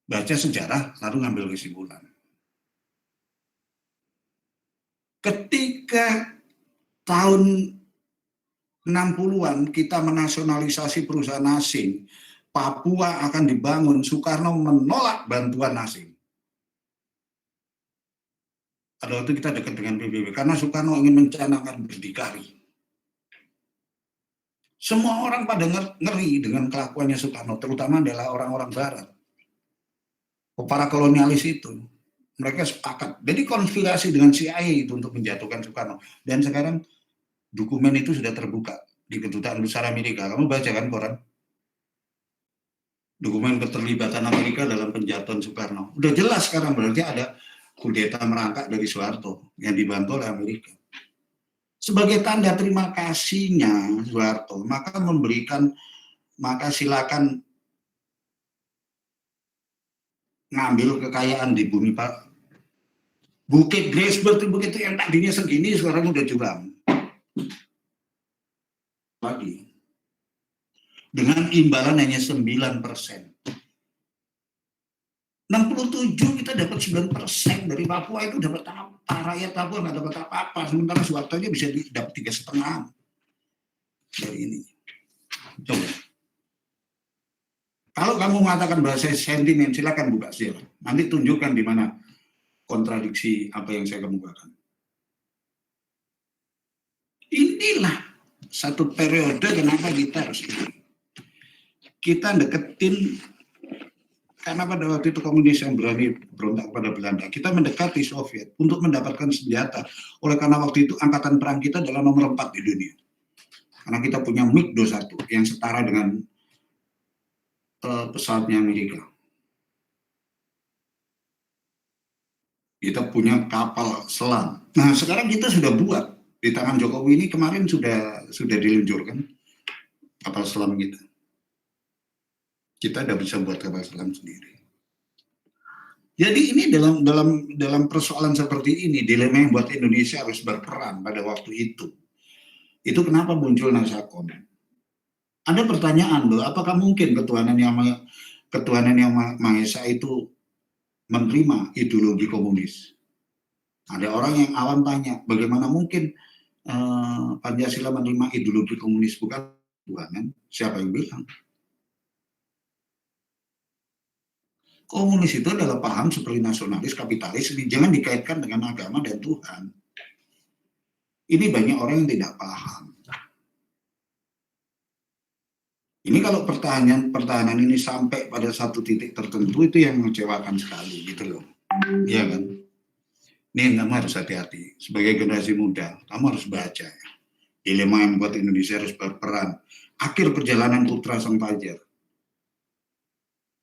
Baca sejarah, lalu ngambil kesimpulan. Ketika tahun 60-an kita menasionalisasi perusahaan asing, Papua akan dibangun, Soekarno menolak bantuan asing. Pada waktu kita dekat dengan PBB, karena Soekarno ingin mencanangkan berdikari. Semua orang pada ngeri dengan kelakuannya Soekarno, terutama adalah orang-orang Barat. Para kolonialis itu, mereka sepakat. Jadi konspirasi dengan CIA itu untuk menjatuhkan Soekarno. Dan sekarang dokumen itu sudah terbuka di Kedutaan Besar Amerika. Kamu baca kan koran? Dokumen keterlibatan Amerika dalam penjatuhan Soekarno. Udah jelas sekarang, berarti ada kudeta merangkak dari Soeharto yang dibantu oleh Amerika. Sebagai tanda terima kasihnya Soeharto, maka silakan ngambil kekayaan di bumi Pak. Bukit Graceberg itu yang tadinya segini sekarang udah curam. Lagi. Dengan imbalan hanya 9%. 67 kita dapat 9% dari Papua, itu dapat apa? Rakyat Papua nggak dapat apa-apa, sementara Soeharto aja bisa dapat 3,5 dari ini. Coba. Kalau kamu mengatakan bahasa sentimen, silakan buka sejarah. Nanti tunjukkan di mana kontradiksi apa yang saya kemukakan. Inilah satu periode kenapa kita harus ini. Kita deketin, karena pada waktu itu komunis yang berani berontak pada Belanda, kita mendekati Soviet untuk mendapatkan senjata. Oleh karena waktu itu angkatan perang kita adalah nomor 4 di dunia. Karena kita punya MiG-21 yang setara dengan pesawatnya Amerika. Kita punya kapal selam. Nah, sekarang kita sudah buat di tangan Jokowi ini, kemarin sudah diluncurkan kapal selam kita. Kita udah bisa buat kapal selam sendiri. Jadi ini dalam persoalan seperti ini, dilema yang buat Indonesia harus berperan pada waktu itu. Itu kenapa muncul Nasakom. Ada pertanyaan loh, apakah mungkin ketuhanan yang Maha Esa itu menerima ideologi komunis? Ada orang yang awam tanya, bagaimana mungkin Pancasila menerima ideologi komunis? Bukan Tuhan, siapa yang bilang? Komunis itu adalah paham seperti nasionalis, kapitalis, jangan dikaitkan dengan agama dan Tuhan. Ini banyak orang yang tidak paham. Ini kalau pertahanan ini sampai pada satu titik tertentu itu yang mengecewakan sekali gitu loh. Iya kan? Ini kamu harus hati-hati. Sebagai generasi muda, kamu harus baca. Dilema yang membuat Indonesia harus berperan. Akhir perjalanan Putra Sang Fajar.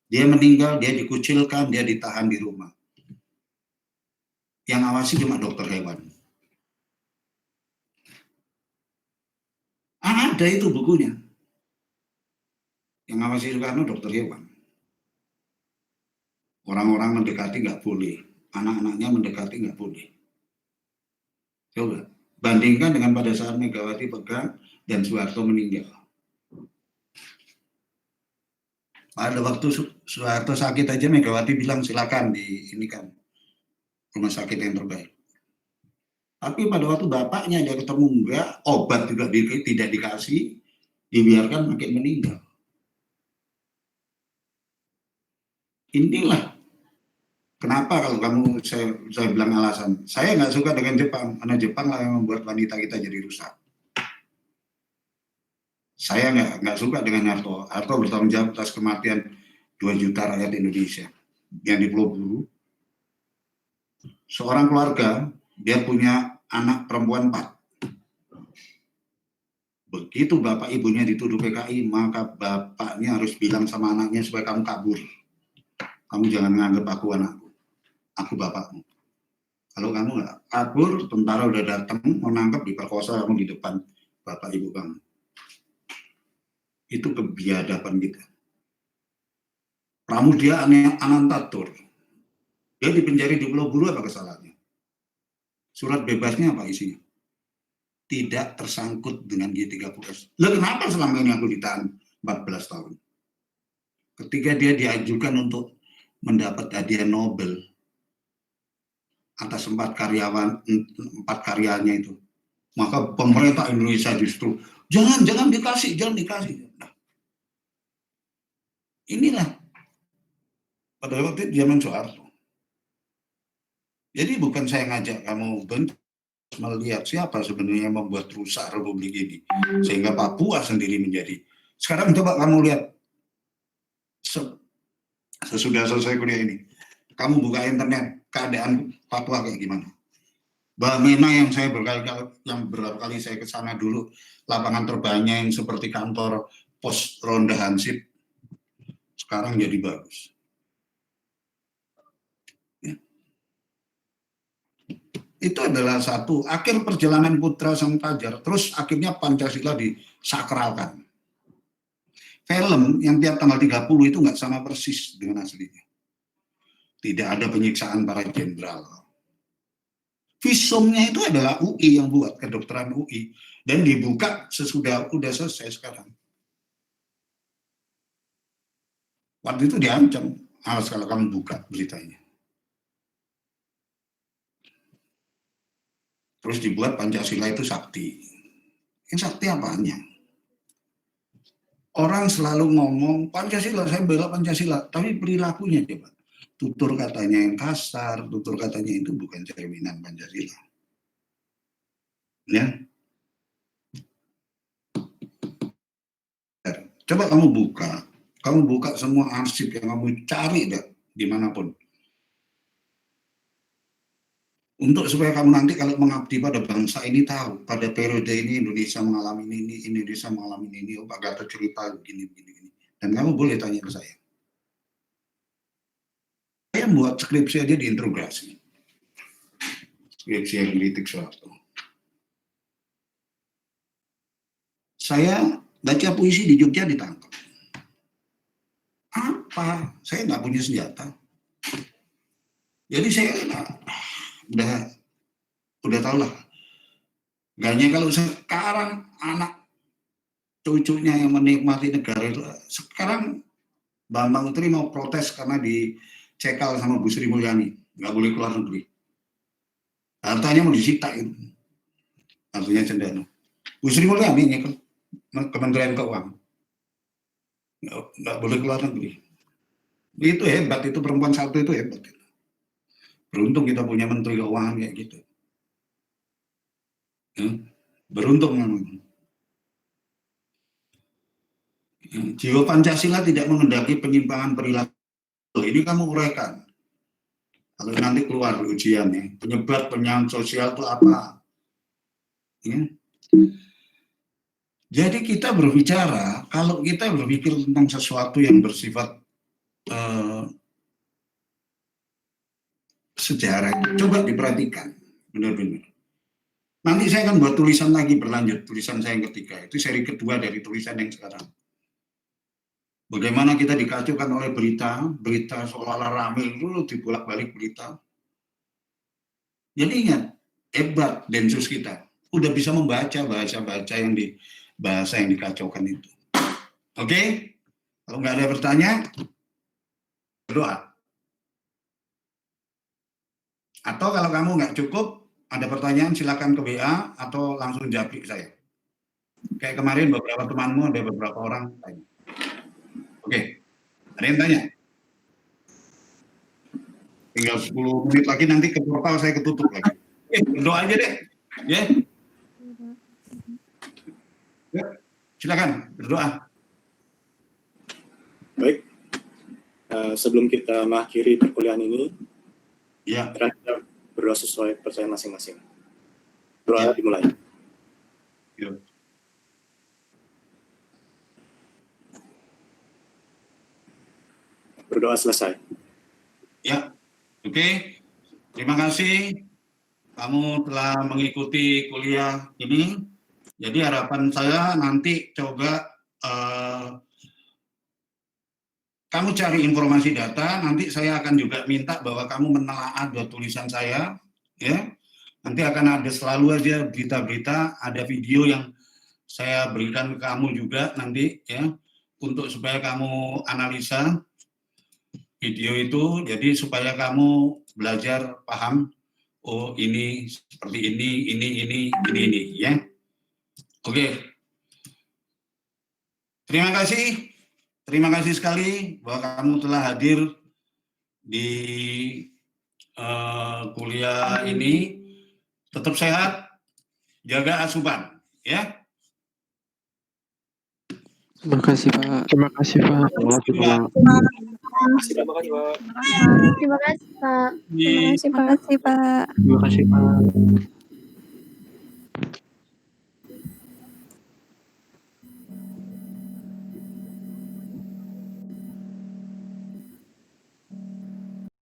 Dia meninggal, dia dikucilkan, dia ditahan di rumah. Yang awasi cuma dokter hewan. Ada itu bukunya. Yang ngawasi Soekarno dokter hewan. Orang-orang mendekati nggak boleh. Anak-anaknya mendekati nggak boleh. Coba, bandingkan dengan pada saat Megawati pegang dan Soeharto meninggal. Pada waktu Soeharto sakit aja Megawati bilang silakan di ini kan rumah sakit yang terbaik. Tapi pada waktu bapaknya dia ketemu enggak, obat juga tidak dikasih, dibiarkan makin meninggal. Inilah kenapa kalau kamu saya bilang alasan. Saya nggak suka dengan Jepang, karena Jepang lah yang membuat wanita kita jadi rusak. Saya nggak suka dengan Harto. Harto bertanggung jawab atas kematian 2 juta rakyat Indonesia yang di Pulau Buru. Seorang keluarga, dia punya anak perempuan 4. Begitu bapak ibunya dituduh PKI, maka bapaknya harus bilang sama anaknya supaya kamu kabur. Kamu jangan menganggap aku anakku. Aku bapakmu. Kalau kamu nggak kabur, tentara udah datang menangkap, diperkosa kamu di depan bapak ibu kamu. Itu kebiadaban kita. Pramudia Anantatur, dia dipenjari di Pulau Buru, apa kesalahannya? Surat bebasnya apa isinya? Tidak tersangkut dengan G30S. Lah kenapa selama ini aku ditahan 14 tahun? Ketika dia diajukan untuk mendapat hadiah Nobel atas 4 karyanya itu, maka pemerintah Indonesia justru jangan dikasih. Nah, inilah pada waktu itu zaman Soeharto. Jadi bukan saya ngajak kamu melihat siapa sebenarnya yang membuat rusak Republik ini sehingga Papua sendiri menjadi. Sekarang coba kamu lihat sesudah selesai kuliah ini, kamu buka internet, keadaan Papua kayak gimana? Bamena yang berapa kali saya ke sana dulu, lapangan terbangnya yang seperti kantor pos ronda Hansip, sekarang jadi bagus. Ya. Itu adalah satu akhir perjalanan Putra Sang Fajar, terus akhirnya Pancasila disakralkan. Film yang tiap tanggal 30 itu nggak sama persis dengan aslinya. Tidak ada penyiksaan para jenderal. Visumnya itu adalah UI yang buat, kedokteran UI, dan dibuka sesudah udah selesai sekarang. Waktu itu diancam, awas kalau kamu buka beritanya. Terus dibuat Pancasila itu sakti. Yang sakti apanya? Orang selalu ngomong Pancasila, saya bela Pancasila, tapi perilakunya coba. Tutur katanya yang kasar, tutur katanya itu bukan cerminan Pancasila. Ya. Coba kamu buka semua arsip yang kamu cari deh, dimanapun. Untuk supaya kamu nanti kalau mengabdi pada bangsa ini tahu, pada periode ini Indonesia mengalami ini, oh Pak Gatot cerita begini. Dan kamu boleh tanya ke saya. Saya buat skripsi aja diinterogasi. Skripsi yang kritik Soeharto. Saya baca puisi di Jogja ditangkap. Apa? Saya nggak punya senjata. Jadi saya udah tahu lah. Gaknya kalau sekarang anak cucunya yang menikmati negara itu, sekarang Bambang Utri mau protes karena dicekal sama Bu Sri Mulyani, nggak boleh keluar negeri. Hartanya mau disita itu, artinya cendana. Bu Sri Mulyani nyekel Kementerian Keuangan, nggak boleh keluar negeri. Itu hebat, itu perempuan satu itu hebat. Beruntung kita punya Menteri Keuangan kayak gitu. Beruntung memang. Jiwa Pancasila tidak mengendaki penyimpangan perilaku. Ini kamu uraikan. Kalau nanti keluar ujiannya, penyebab sosial itu apa? Ya. Jadi kita berbicara, kalau kita berpikir tentang sesuatu yang bersifat sejarah, coba diperhatikan, benar-benar. Nanti saya akan buat tulisan lagi berlanjut, tulisan saya yang ketiga, itu seri kedua dari tulisan yang sekarang. Bagaimana kita dikacaukan oleh berita seolah-olah rame itu dibolak-balik berita. Jadi ingat, hebat Densus kita, udah bisa membaca bahasa yang dikacaukan itu. Oke? Kalau nggak ada pertanyaan, berdoa. Atau kalau kamu nggak cukup, ada pertanyaan silakan ke WA atau langsung japri saya. Kayak kemarin beberapa temanmu, ada beberapa orang tanya. Oke, ada yang tanya? Tinggal 10 menit lagi nanti ke portal saya ketutup lagi. Berdoa aja deh. Ya. Ya, silakan berdoa. Baik, sebelum kita mengakhiri perkuliahan ini, Ya. kita berdoa sesuai percaya masing-masing. Doa dimulai. Ya. Berdoa selesai. Ya, oke. Terima kasih kamu telah mengikuti kuliah ini. Jadi harapan saya nanti coba kamu cari informasi data, nanti saya akan juga minta bahwa kamu menelaah dua tulisan saya, ya. Nanti akan ada selalu aja berita-berita, ada video yang saya berikan ke kamu juga nanti, ya, untuk supaya kamu analisa video itu, jadi supaya kamu belajar paham, oh ini seperti ini, ya. Oke. Terima kasih sekali bahwa kamu telah hadir di kuliah ini. Tetap sehat, jaga asupan, ya. Terima kasih Pak. Terima kasih Pak. Terima kasih Pak. Terima kasih Pak. Terima kasih Pak. Terima kasih Pak.